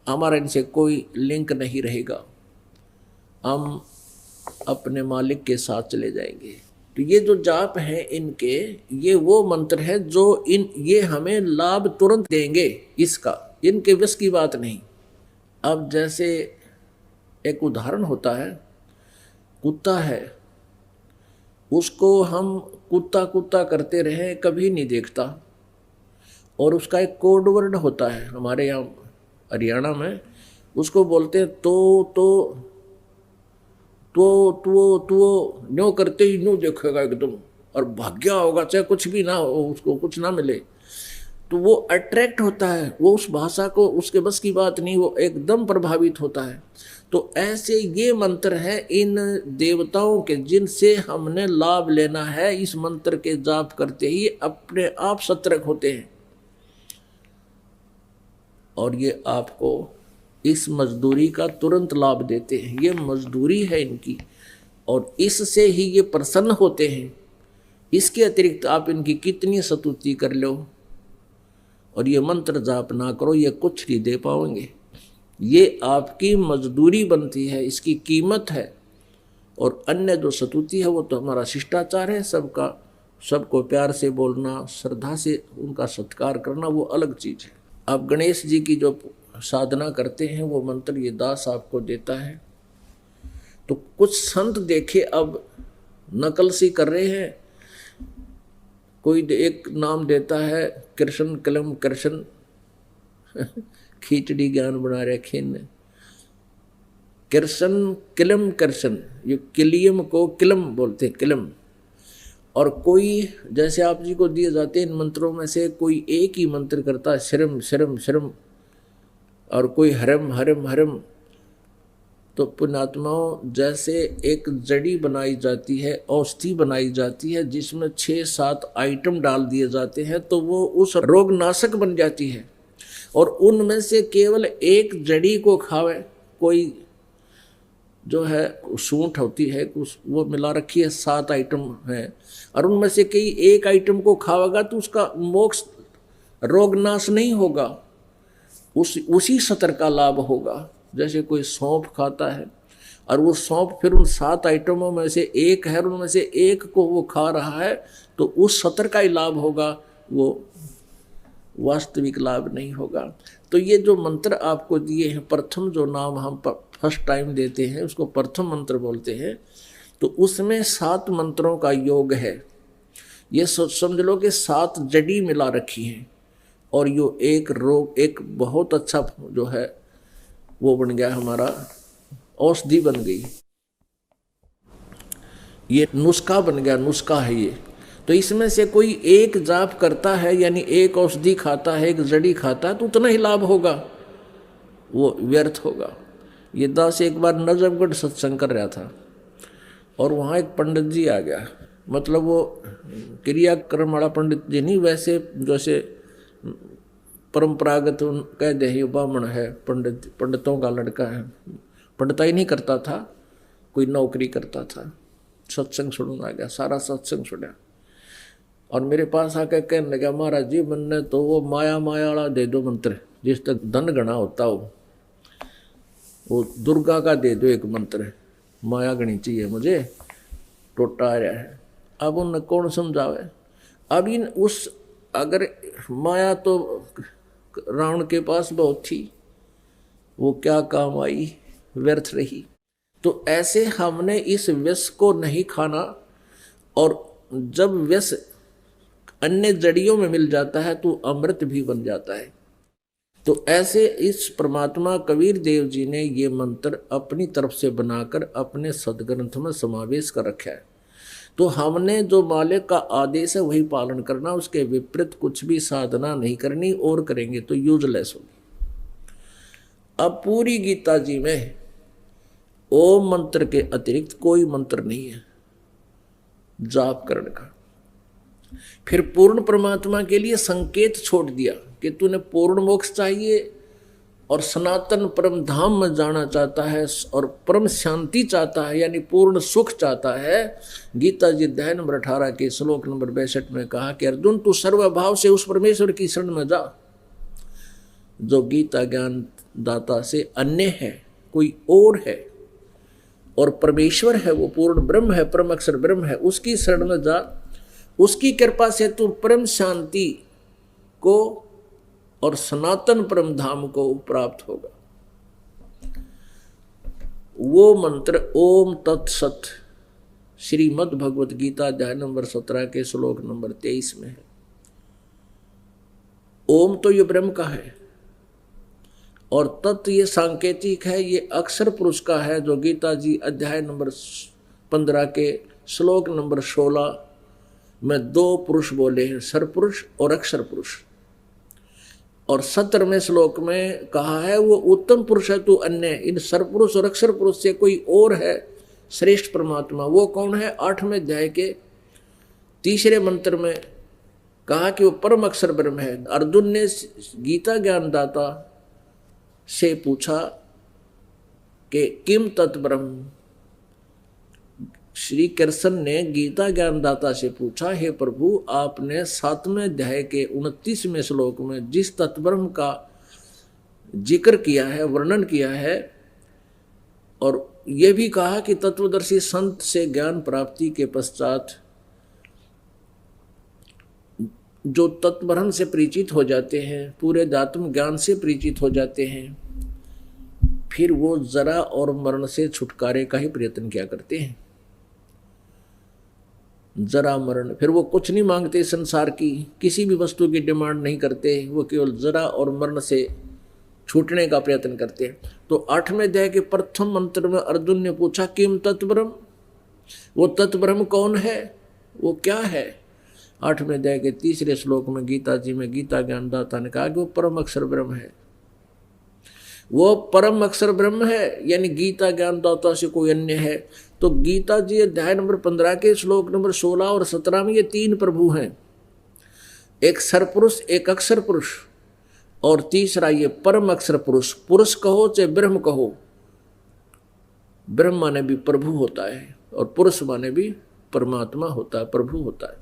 हमारा इनसे कोई लिंक नहीं रहेगा, हम अपने मालिक के साथ चले जाएंगे। तो ये जो जाप है इनके, ये वो मंत्र है जो ये हमें लाभ तुरंत देंगे, इसका इनके वश की बात नहीं। अब जैसे एक उदाहरण होता है, कुत्ता है, उसको हम कुत्ता कुत्ता करते रहे कभी नहीं देखता, और उसका एक कोड वर्ड होता है हमारे यहाँ हरियाणा में, उसको बोलते हैं तो न्यों करते ही न्यों देखेगा एकदम, और भाग्या होगा चाहे कुछ भी ना हो, उसको कुछ ना मिले तो वो अट्रैक्ट होता है, वो उस भाषा को, उसके बस की बात नहीं, वो एकदम प्रभावित होता है। तो ऐसे ये मंत्र है इन देवताओं के, जिनसे हमने लाभ लेना है, इस मंत्र के जाप करते ही अपने आप सतर्क होते हैं और ये आपको इस मजदूरी का तुरंत लाभ देते हैं। ये मजदूरी है इनकी और इससे ही ये प्रसन्न होते हैं। इसके अतिरिक्त आप इनकी कितनी स्तुति कर लो और ये मंत्र जाप ना करो, ये कुछ नहीं दे पाओगे। ये आपकी मजदूरी बनती है, इसकी कीमत है। और अन्य जो स्तुति है वो तो हमारा शिष्टाचार है, सबको प्यार से बोलना, श्रद्धा से उनका सत्कार करना, वो अलग चीज़ है। आप गणेश जी की जो साधना करते हैं वो मंत्र ये दास आपको देता है। तो कुछ संत देखे अब नकल सी कर रहे हैं, कोई एक नाम देता है कृष्ण कलम कृष्ण खींचड़ी ज्ञान बना रखे ने, कृष्ण किलम कृष्ण, ये किलियम को किलम बोलते हैं, किलम। और कोई जैसे आप जी को दिए जाते हैं इन मंत्रों में से कोई एक ही मंत्र करता है शरम शरम शरम, और कोई हरम हरम हरम। तो पुण्यात्माओं, जैसे एक जड़ी बनाई जाती है, औषधि बनाई जाती है जिसमें 6-7 आइटम डाल दिए जाते हैं तो वो उस रोगनाशक बन जाती है। और उनमें से केवल एक जड़ी को खावे, कोई जो है सूंठ होती है वो मिला रखी है, 7 आइटम है, और उनमें से कई एक आइटम को खावेगा तो उसका मोक्ष रोगनाश नहीं होगा, उसी सतर का लाभ होगा। जैसे कोई सौंफ खाता है और वो सौंफ फिर उन 7 आइटमों में से एक है, उनमें से एक को वो खा रहा है तो उस सतर का ही लाभ होगा, वो वास्तविक लाभ नहीं होगा। तो ये जो मंत्र आपको दिए हैं, प्रथम जो नाम हम फर्स्ट टाइम देते हैं उसको प्रथम मंत्र बोलते हैं, तो उसमें 7 मंत्रों का योग है। ये समझ लो कि 7 जड़ी मिला रखी हैं और यो एक बहुत अच्छा जो है वो बन गया, हमारा औषधि बन गई, ये नुस्खा बन गया, नुस्खा है ये। तो इसमें से कोई एक जाप करता है, यानी एक औषधि खाता है, एक जड़ी खाता है, तो उतना ही लाभ होगा, वो व्यर्थ होगा। ये दास एक बार नजफगढ़ सत्संग कर रहा था और वहाँ एक पंडित जी आ गया, मतलब वो क्रियाक्रम वाला पंडित जी नहीं, वैसे जैसे परंपरागत कह दे ये ब्राह्मण है, पंडितों का लड़का है, पंडिताई नहीं करता था, कोई नौकरी करता था। सत्संग सुनने आ गया, सारा सत्संग सुना और मेरे पास आकर कहने लगा, महाराज जी मैंने तो वो माया वाला दे दो मंत्र, जिस तक धन गणा होता हो, वो दुर्गा का दे दो एक मंत्र, माया गणी चाहिए मुझे, टोटा आ रहा है। अब उन कौन समझावे। अब इन उस अगर माया तो रावण के पास बहुत थी, वो क्या काम आई, व्यर्थ रही। तो ऐसे हमने इस विष को नहीं खाना, और जब विष अन्य जड़ियों में मिल जाता है तो अमृत भी बन जाता है। तो ऐसे इस परमात्मा कबीर देव जी ने ये मंत्र अपनी तरफ से बनाकर अपने सदग्रंथ में समावेश कर रखा है। तो हमने जो मालिक का आदेश है वही पालन करना, उसके विपरीत कुछ भी साधना नहीं करनी, और करेंगे तो यूजलेस होगी। अब पूरी गीता जी में ओम मंत्र के अतिरिक्त कोई मंत्र नहीं है जाप करने का। फिर पूर्ण परमात्मा के लिए संकेत छोड़ दिया कि तूने पूर्ण मोक्ष चाहिए और सनातन परम धाम में जाना चाहता है और परम शांति चाहता है, यानी पूर्ण सुख चाहता है। गीता जी अध्याय नंबर 18 के श्लोक नंबर 62 में कहा कि अर्जुन तू सर्वभाव से उस परमेश्वर की शरण में जा जो गीता ज्ञान दाता से अन्य है, कोई और है, और परमेश्वर है, वो पूर्ण ब्रह्म है, परम अक्षर ब्रह्म है, उसकी शरण में जा। उसकी कृपा से तू परम शांति को और सनातन परम धाम को प्राप्त होगा। वो मंत्र ओम तत्सत श्रीमद् भगवत गीता अध्याय नंबर 17 के श्लोक नंबर 23 में है। ओम तो ये ब्रह्म का है और तत् ये सांकेतिक है, ये अक्षर पुरुष का है, जो गीता जी अध्याय नंबर 15 के श्लोक नंबर 16 में दो पुरुष बोले हैं, सरपुरुष और अक्षर पुरुष। और 17वें श्लोक में कहा है वो उत्तम पुरुष है तू अन्य, इन सरपुरुष और अक्षर पुरुष से कोई और है श्रेष्ठ परमात्मा। वो कौन है? 8वें अध्याय के 3रे मंत्र में कहा कि वो परम अक्षर ब्रह्म है। अर्जुन ने गीता ज्ञानदाता से पूछा कि किम तत्ब्रह्म। श्री कृष्ण ने गीता ज्ञानदाता से पूछा, हे प्रभु आपने 7वें अध्याय के 29वें श्लोक में जिस तत्ब्रह्म का जिक्र किया है, वर्णन किया है, और यह भी कहा कि तत्वदर्शी संत से ज्ञान प्राप्ति के पश्चात जो तत्ब्रह्म से परिचित हो जाते हैं, पूरे आत्म ज्ञान से परिचित हो जाते हैं, फिर वो जरा और मरण से छुटकारे का ही प्रयत्न किया करते हैं। जरा मरण, फिर वो कुछ नहीं मांगते संसार की, किसी भी वस्तु की डिमांड नहीं करते, वो केवल जरा और मरण से छूटने का प्रयत्न करते हैं। तो 8वें अध्याय के प्रथम मंत्र में अर्जुन ने पूछा किम तत्ब्रह्म, वो तत्ब्रह्म कौन है, वो क्या है? 8वें अध्याय के 3रे श्लोक में गीता जी में गीता ज्ञानदाता ने कहा कि वो परम अक्षर ब्रह्म है। वो परम अक्षर ब्रह्म है, यानी गीता ज्ञानदाता से कोई अन्य है। तो गीता जी अध्याय नंबर 15 के श्लोक नंबर 16 और 17 में ये 3 प्रभु हैं, एक सरपुरुष, एक अक्षर पुरुष और तीसरा ये परम अक्षर पुरुष। पुरुष कहो चाहे ब्रह्म कहो, ब्रह्म माने भी प्रभु होता है और पुरुष माने भी परमात्मा होता है, प्रभु होता है।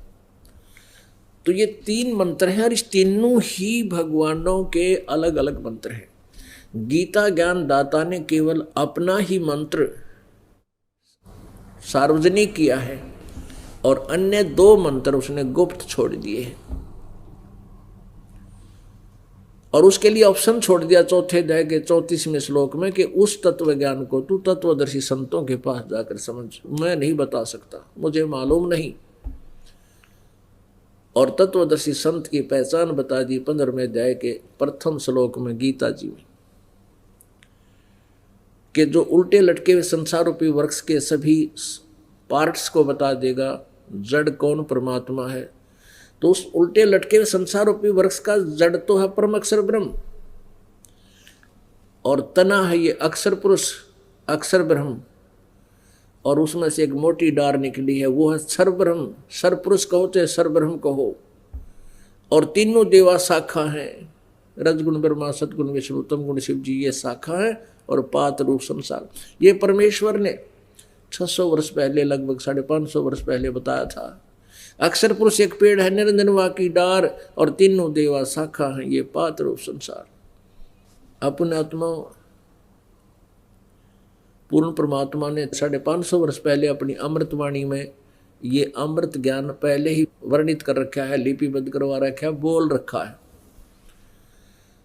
तो ये 3 मंत्र हैं और इस तीनों ही भगवानों के अलग अलग मंत्र हैं। गीता ज्ञान दाता ने केवल अपना ही मंत्र सार्वजनिक किया है और अन्य 2 मंत्र उसने गुप्त छोड़ दिए हैं, और उसके लिए ऑप्शन छोड़ दिया 4थे अध्याय के 34वें श्लोक में कि उस तत्व ज्ञान को तू तत्वदर्शी संतों के पास जाकर समझ, मैं नहीं बता सकता, मुझे मालूम नहीं। और तत्वदर्शी संत की पहचान बता दी 15वें अध्याय के प्रथम श्लोक में गीता जी में, कि जो उल्टे लटके हुए संसार रूपी वृक्ष के सभी पार्ट्स को बता देगा, जड़ कौन परमात्मा है। तो उस उल्टे लटके हुए संसार रूपी वृक्ष का जड़ तो है परम अक्षर ब्रह्म, और तना है ये अक्षर पुरुष, अक्षर ब्रह्म, और उसमें से एक मोटी डार निकली है, वो है सर ब्रह्म। सर पुरुष कहो चाहे सर ब्रह्म कहो, और तीनों देवा शाखा हैं, रजगुण ब्रह्मा, सदगुण विष्णु, तम गुण शिव जी, ये शाखा है, और पात रूप संसार। ये परमेश्वर ने 600 वर्ष पहले, लगभग 550 वर्ष पहले बताया था। अक्षर पुरुष एक पेड़ है, निरंजनवा की डार, और तीनों देवा शाखा हैं, ये पात रूप संसार। अपने आत्मा पूर्ण परमात्मा ने 550 वर्ष पहले अपनी अमृतवाणी में ये अमृत ज्ञान पहले ही वर्णित कर रखा है, लिपिबद्ध करवा रखा है, बोल रखा है,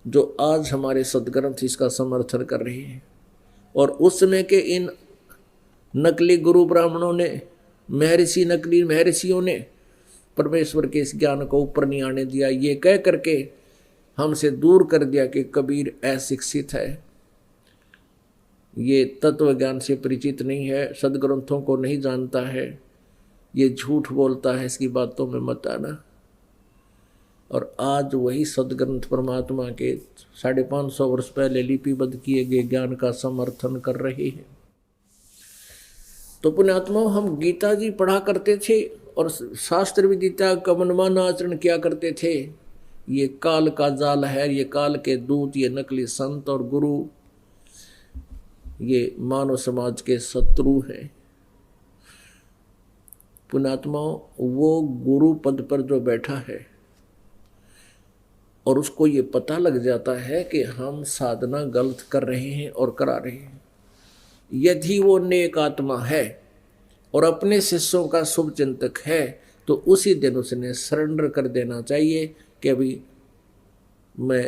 जो आज हमारे सदग्रंथ इसका समर्थन कर रहे हैं। और उस समय के इन नकली गुरु ब्राह्मणों ने, महर्षि, नकली महर्षियों ने परमेश्वर के इस ज्ञान को ऊपर नहीं आने दिया, ये कह करके हमसे दूर कर दिया कि कबीर अशिक्षित है, ये तत्व ज्ञान से परिचित नहीं है, सदग्रंथों को नहीं जानता है, ये झूठ बोलता है, इसकी बातों में मत आना। और आज वही सदग्रंथ परमात्मा के 550 वर्ष पहले लिपिबद्ध किए गए ज्ञान का समर्थन कर रहे हैं। तो पुण्यात्माओं, हम गीता जी पढ़ा करते थे और शास्त्र विदिता का मनमाना आचरण किया करते थे। ये काल का जाल है, ये काल के दूत, ये नकली संत और गुरु, ये मानव समाज के शत्रु हैं। पुण्यात्माओं, वो गुरु पद पर जो बैठा है और उसको ये पता लग जाता है कि हम साधना गलत कर रहे हैं और करा रहे हैं, यदि वो नेक आत्मा है और अपने शिष्यों का शुभ चिंतक है, तो उसी दिन उसने सरेंडर कर देना चाहिए कि अभी मैं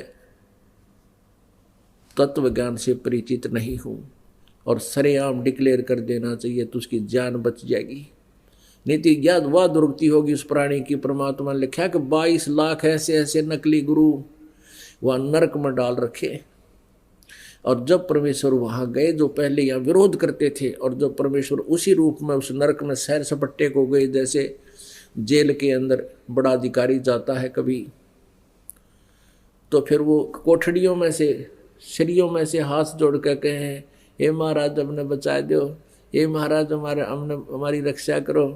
तत्व ज्ञान से परिचित नहीं हूँ, और सरेआम डिक्लेयर कर देना चाहिए, तो उसकी जान बच जाएगी। नीति ज्ञात वह दुर्गति होगी उस प्राणी की। परमात्मा ने लिखा कि 22 लाख ऐसे ऐसे नकली गुरु वह नरक में डाल रखे। और जब परमेश्वर वहां गए, जो पहले यहाँ विरोध करते थे, और जब परमेश्वर उसी रूप में उस नरक में सैर सपट्टे को गए, जैसे जेल के अंदर बड़ा अधिकारी जाता है कभी, तो फिर वो कोठड़ियों में से, शरीयों में से हाथ जोड़ कर कहे, हे महाराज हमने बचा दो, हे महाराज हमारी रक्षा करो।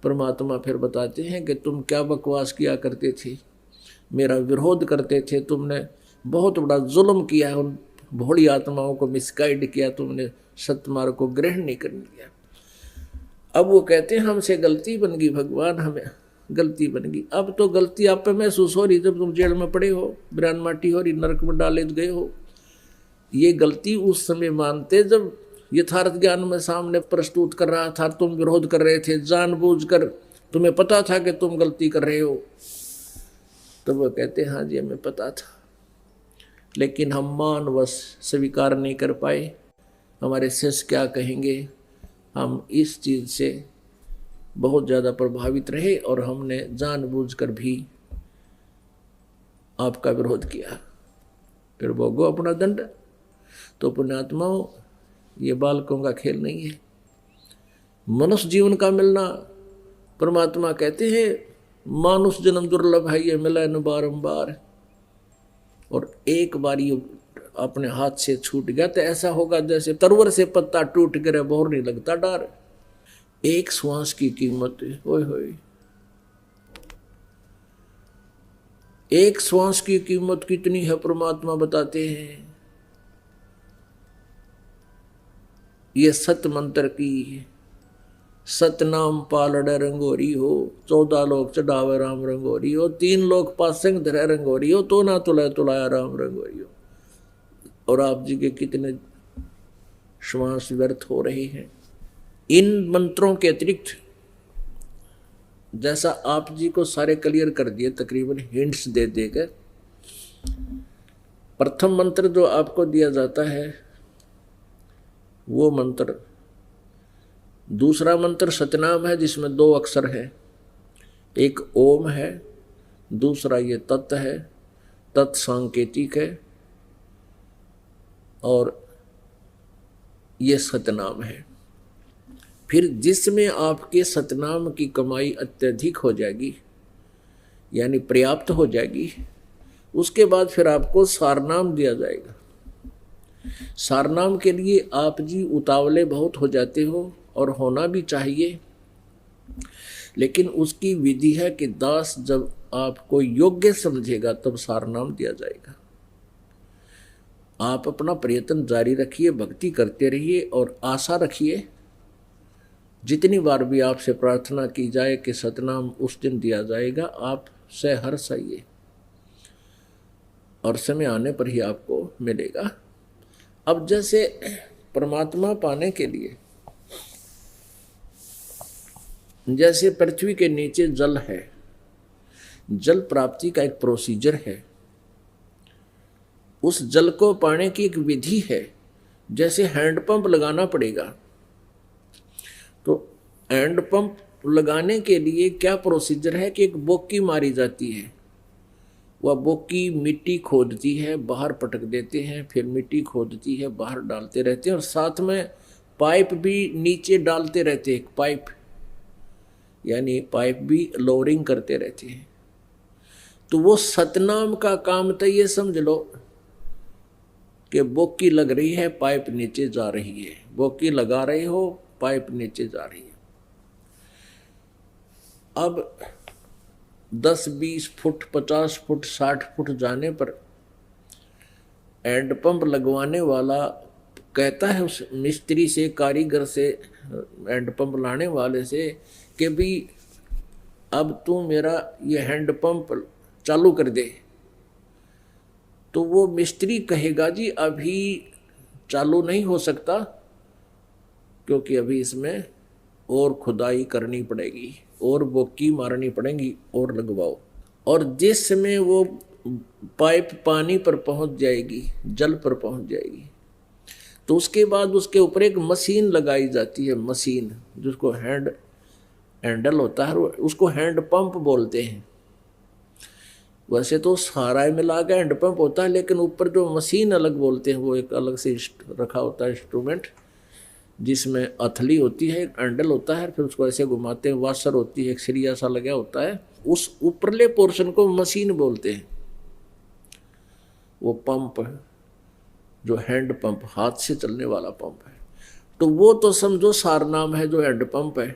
परमात्मा फिर बताते हैं कि तुम क्या बकवास किया करते थे, मेरा विरोध करते थे, तुमने बहुत बड़ा जुल्म किया, उन भोली आत्माओं को मिसगाइड किया, तुमने सत्मार्ग को ग्रहण नहीं कर लिया। अब वो कहते हैं हमसे गलती बन गई भगवान, हमें गलती बन गई। अब तो गलती आप पे महसूस हो रही, जब तुम जेल में पड़े हो, बिरान माटी हो रही, नरक में डाले गए हो। ये गलती उस समय मानते जब यथार्थ ज्ञान में सामने प्रस्तुत कर रहा था, तुम विरोध कर रहे थे जानबूझकर, तुम्हें पता था कि तुम गलती कर रहे हो। तो वो कहते हाँ जी हमें पता था, लेकिन हम मानवश स्वीकार नहीं कर पाए। हमारे शिष्य क्या कहेंगे, हम इस चीज़ से बहुत ज़्यादा प्रभावित रहे और हमने जानबूझकर भी आपका विरोध किया, फिर भोगो अपना दंड। तो पुण्यात्माओं, ये बालकों का खेल नहीं है। मनुष्य जीवन का मिलना, परमात्मा कहते हैं मानुष जन्म दुर्लभ है, ये मिला न बारंबार, और एक बार ये अपने हाथ से छूट गया तो ऐसा होगा जैसे तरवर से पत्ता टूट गिरे, बोर नहीं लगता डार। एक श्वास की कीमत, ओए होए, एक श्वास की कीमत कितनी है परमात्मा बताते हैं। ये सत मंत्र की सतनाम पालड़ रंगोरी हो, 14 लोग चढ़ावे राम रंगोरी हो, 3 लोग पासंग धरे रंगोरी हो, तो ना तुलाया तुलाया राम रंगोरी हो। और आप जी के कितने श्वास व्यर्थ हो रहे हैं इन मंत्रों के अतिरिक्त। जैसा आप जी को सारे क्लियर कर दिए तकरीबन हिंट्स दे देकर। प्रथम मंत्र जो आपको दिया जाता है वो मंत्र, दूसरा मंत्र सतनाम है जिसमें 2 अक्षर है, एक ओम है, दूसरा ये तत् है, तत् सांकेतिक है, और ये सतनाम है। फिर जिसमें आपके सतनाम की कमाई अत्यधिक हो जाएगी, यानी पर्याप्त हो जाएगी, उसके बाद फिर आपको सारनाम दिया जाएगा। सारनाम के लिए आप जी उतावले बहुत हो जाते हो, और होना भी चाहिए, लेकिन उसकी विधि है कि दास जब आपको योग्य समझेगा तब सारनाम दिया जाएगा। आप अपना प्रयत्न जारी रखिए, भक्ति करते रहिए और आशा रखिए, जितनी बार भी आपसे प्रार्थना की जाए कि सतनाम उस दिन दिया जाएगा, आप सहर्ष आइए और समय आने पर ही आपको मिलेगा। अब जैसे परमात्मा पाने के लिए जैसे पृथ्वी के नीचे जल है, जल प्राप्ति का एक प्रोसीजर है, उस जल को पाने की एक विधि है। जैसे हैंडपंप लगाना पड़ेगा, तो हैंडपंप लगाने के लिए क्या प्रोसीजर है कि एक बोकी मारी जाती है, वह बोकी मिट्टी खोदती है, बाहर पटक देते हैं, फिर मिट्टी खोदती है, बाहर डालते रहते हैं, और साथ में पाइप भी नीचे डालते रहते हैं, पाइप यानी पाइप भी लोअरिंग करते रहते हैं। तो वो सतनाम का काम तो ये समझ लो कि बोकी लग रही है, पाइप नीचे जा रही है, बोकी लगा रहे हो, पाइप नीचे जा रही है। अब 10-20 फुट 50 फुट 60 फुट जाने पर हैंडपंप लगवाने वाला कहता है उस मिस्त्री से, कारीगर से, हैंडपंप लाने वाले से कि भी अब तू मेरा ये हैंडपंप चालू कर दे। तो वो मिस्त्री कहेगा जी अभी चालू नहीं हो सकता, क्योंकि अभी इसमें और खुदाई करनी पड़ेगी और बोकी मारनी पड़ेगी और लगवाओ। और जिस समय वो पाइप पानी पर पहुंच जाएगी, जल पर पहुंच जाएगी, तो उसके बाद उसके ऊपर एक मशीन लगाई जाती है, मशीन जिसको हैंडल होता है, उसको हैंड पंप बोलते हैं। वैसे तो सारा मिला के हैंड पंप होता है, लेकिन ऊपर जो मशीन अलग बोलते हैं वो एक अलग से रखा होता है इंस्ट्रूमेंट, जिसमें हथली होती है, एक हैंडल होता है, फिर उसको ऐसे घुमाते हैं, वाशर होती है, एक सरिया सा लगा होता है, उस ऊपरले पोर्शन को मशीन बोलते हैं। वो पंप जो हैंड पंप, हाथ से चलने वाला पंप है, तो वो तो समझो सारनाम है जो हैंड पंप है,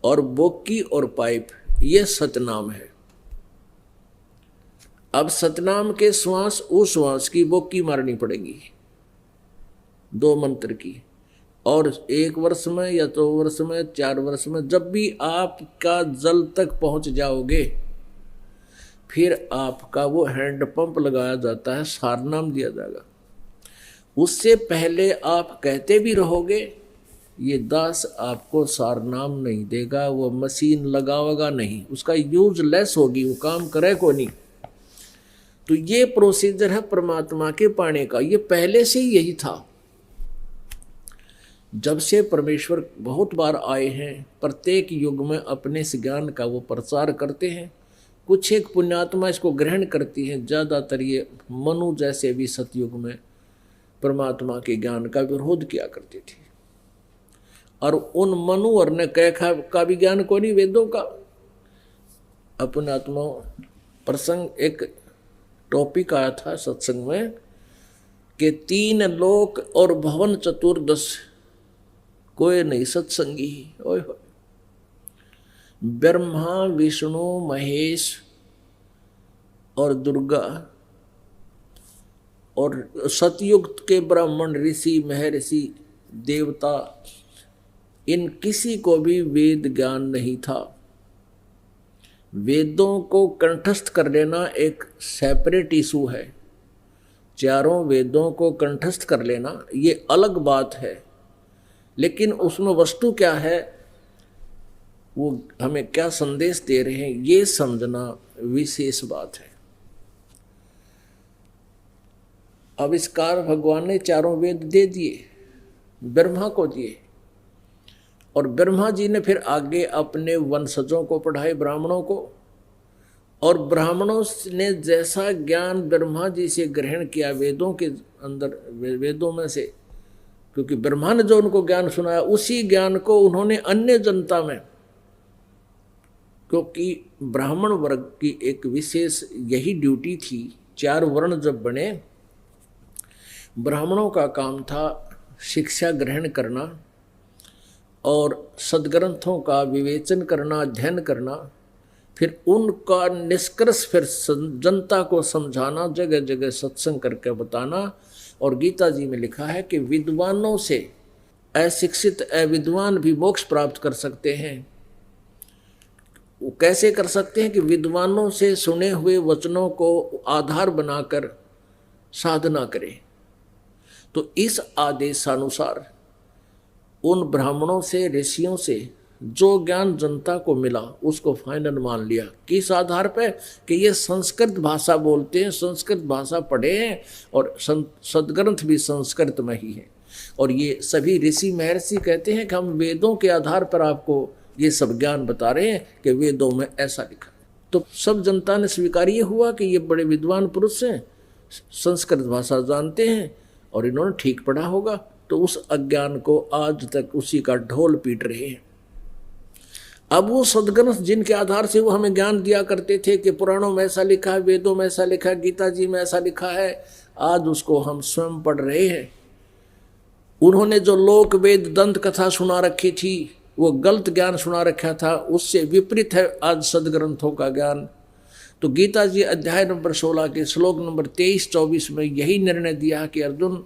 और बोकी और पाइप ये सतनाम है। अब सतनाम के श्वास उस श्वास की बोकी मारनी पड़ेगी 2 मंत्र की, और 1 वर्ष में या 2 वर्ष में 4 वर्ष में जब भी आपका जल तक पहुंच जाओगे, फिर आपका वो हैंड पंप लगाया जाता है, सारनाम दिया जाएगा। उससे पहले आप कहते भी रहोगे, ये दास आपको सारनाम नहीं देगा, वो मशीन लगावेगा नहीं, उसका यूजलेस होगी, वो काम करे को नहीं। तो ये प्रोसीजर है परमात्मा के पाने का, ये पहले से ही यही था। जब से परमेश्वर बहुत बार आए हैं, प्रत्येक युग में अपने इस ज्ञान का वो प्रचार करते हैं। कुछ एक पुण्यात्मा इसको ग्रहण करती है, ज़्यादातर ये मनु जैसे भी सतयुग में परमात्मा के ज्ञान का विरोध किया करती थी। और उन मनु और ने कह का भी ज्ञान को नहीं, वेदों का। अपनात्मा प्रसंग एक टॉपिक आया था सत्संग में कि 3 लोक और भवन चतुर्दश कोई नहीं सत्संगी। ओए हो, ब्रह्मा विष्णु महेश और दुर्गा, और सतयुग के ब्राह्मण ऋषि महर्षि देवता, इन किसी को भी वेद ज्ञान नहीं था। वेदों को कंठस्थ कर लेना एक सेपरेट इशू है, चारों वेदों को कंठस्थ कर लेना ये अलग बात है, लेकिन उसमें वस्तु क्या है, वो हमें क्या संदेश दे रहे हैं, ये समझना विशेष बात है। आविष्कार भगवान ने चारों वेद दे दिए, ब्रह्मा को दिए, और ब्रह्मा जी ने फिर आगे अपने वंशजों को पढ़ाए, ब्राह्मणों को। और ब्राह्मणों ने जैसा ज्ञान ब्रह्मा जी से ग्रहण किया वेदों के अंदर, वेदों में से, क्योंकि ब्रह्मा ने जो उनको ज्ञान सुनाया, उसी ज्ञान को उन्होंने अन्य जनता में, क्योंकि ब्राह्मण वर्ग की एक विशेष यही ड्यूटी थी। 4 वर्ण जब बने, ब्राह्मणों का काम था शिक्षा ग्रहण करना और सद्ग्रंथों का विवेचन करना, अध्ययन करना, फिर उनका निष्कर्ष फिर जनता को समझाना, जगह जगह सत्संग करके बताना। और गीता जी में लिखा है कि विद्वानों से अशिक्षित अविद्वान भी मोक्ष प्राप्त कर सकते हैं। वो कैसे कर सकते हैं कि विद्वानों से सुने हुए वचनों को आधार बनाकर साधना करें। तो इस आदेशानुसार उन ब्राह्मणों से, ऋषियों से जो ज्ञान जनता को मिला उसको फाइनल मान लिया। किस आधार पे कि ये संस्कृत भाषा बोलते हैं, संस्कृत भाषा पढ़े हैं, और सद्ग्रंथ भी संस्कृत में ही है। और ये सभी ऋषि महर्षि कहते हैं कि हम वेदों के आधार पर आपको ये सब ज्ञान बता रहे हैं कि वेदों में ऐसा लिखा। तो सब जनता ने स्वीकार ये हुआ कि ये बड़े विद्वान पुरुष हैं, संस्कृत भाषा जानते हैं और इन्होंने ठीक पढ़ा होगा। तो उस अज्ञान को आज तक उसी का ढोल पीट रहे हैं। अब वो सद्ग्रंथ जिनके आधार से वो हमें ज्ञान दिया करते थे कि पुराणों में ऐसा लिखा है, वेदों में ऐसा लिखा है, गीता जी में ऐसा लिखा है, आज उसको हम स्वयं पढ़ रहे हैं। उन्होंने जो लोक वेद दंत कथा सुना रखी थी, वो गलत ज्ञान सुना रखा था, उससे विपरीत है आज सदग्रंथों का ज्ञान। तो गीता जी अध्याय नंबर 16 के श्लोक नंबर 23-24 में यही निर्णय दिया कि अर्जुन,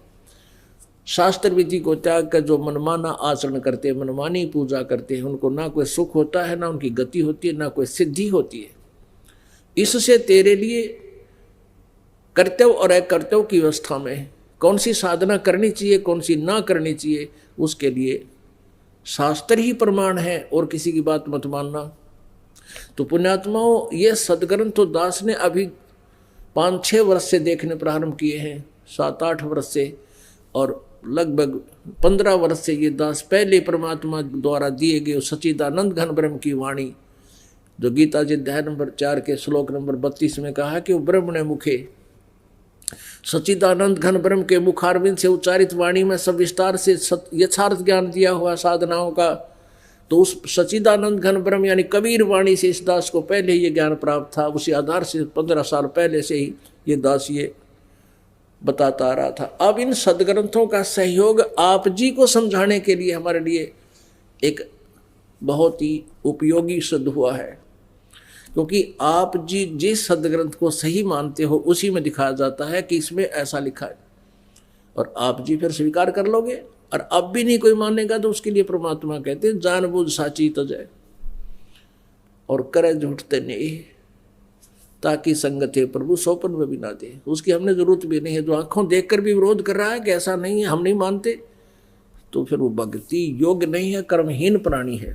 शास्त्र विधि को त्याग कर जो मनमाना आचरण करते हैं, मनमानी पूजा करते हैं, उनको ना कोई सुख होता है, ना उनकी गति होती है, ना कोई सिद्धि होती है। इससे तेरे लिए कर्तव्य और अकर्तव्य की अवस्था में कौन सी साधना करनी चाहिए, कौन सी ना करनी चाहिए, उसके लिए शास्त्र ही प्रमाण है और किसी की बात मत मानना। तो पुण्यात्माओं, ये सदग्रंथ तो दास ने अभी 5-6 वर्ष से देखने प्रारंभ किए हैं, 7-8 वर्ष से, और लगभग 15 वर्ष से ये दास पहले परमात्मा द्वारा दिए गए सच्चिदानंद घन ब्रह्म की वाणी, जो गीता जी अध्याय नंबर 4 के श्लोक नंबर 32 में कहा कि वो ब्रह्मणे मुखे, सच्चिदानंद घन ब्रह्म के मुखारविंद से उच्चारित वाणी में सब विस्तार से यथार्थ ज्ञान दिया हुआ साधनाओं का। तो उस सच्चिदानंद घन ब्रह्म यानी कबीर वाणी से इस दास को पहले ये ज्ञान प्राप्त था। उसी आधार से 15 साल पहले से ही ये दास ये बताता आ रहा था। अब इन सदग्रंथों का सहयोग आप जी को समझाने के लिए हमारे लिए एक बहुत ही उपयोगी सिद्ध हुआ है, क्योंकि आप जी जिस सदग्रंथ को सही मानते हो उसी में दिखाया जाता है कि इसमें ऐसा लिखा है, और आप जी फिर स्वीकार कर लोगे। और अब भी नहीं कोई मानेगा तो उसके लिए परमात्मा कहते हैं जानबूझ साची तजय और करे झूठते नहीं, ताकि संगत है प्रभु सोपन में भी ना दे। उसकी हमने जरूरत भी नहीं है। जो आंखों देखकर भी विरोध कर रहा है कि ऐसा नहीं है, हम नहीं मानते, तो फिर वो भक्ति योग्य नहीं है, कर्महीन प्राणी है।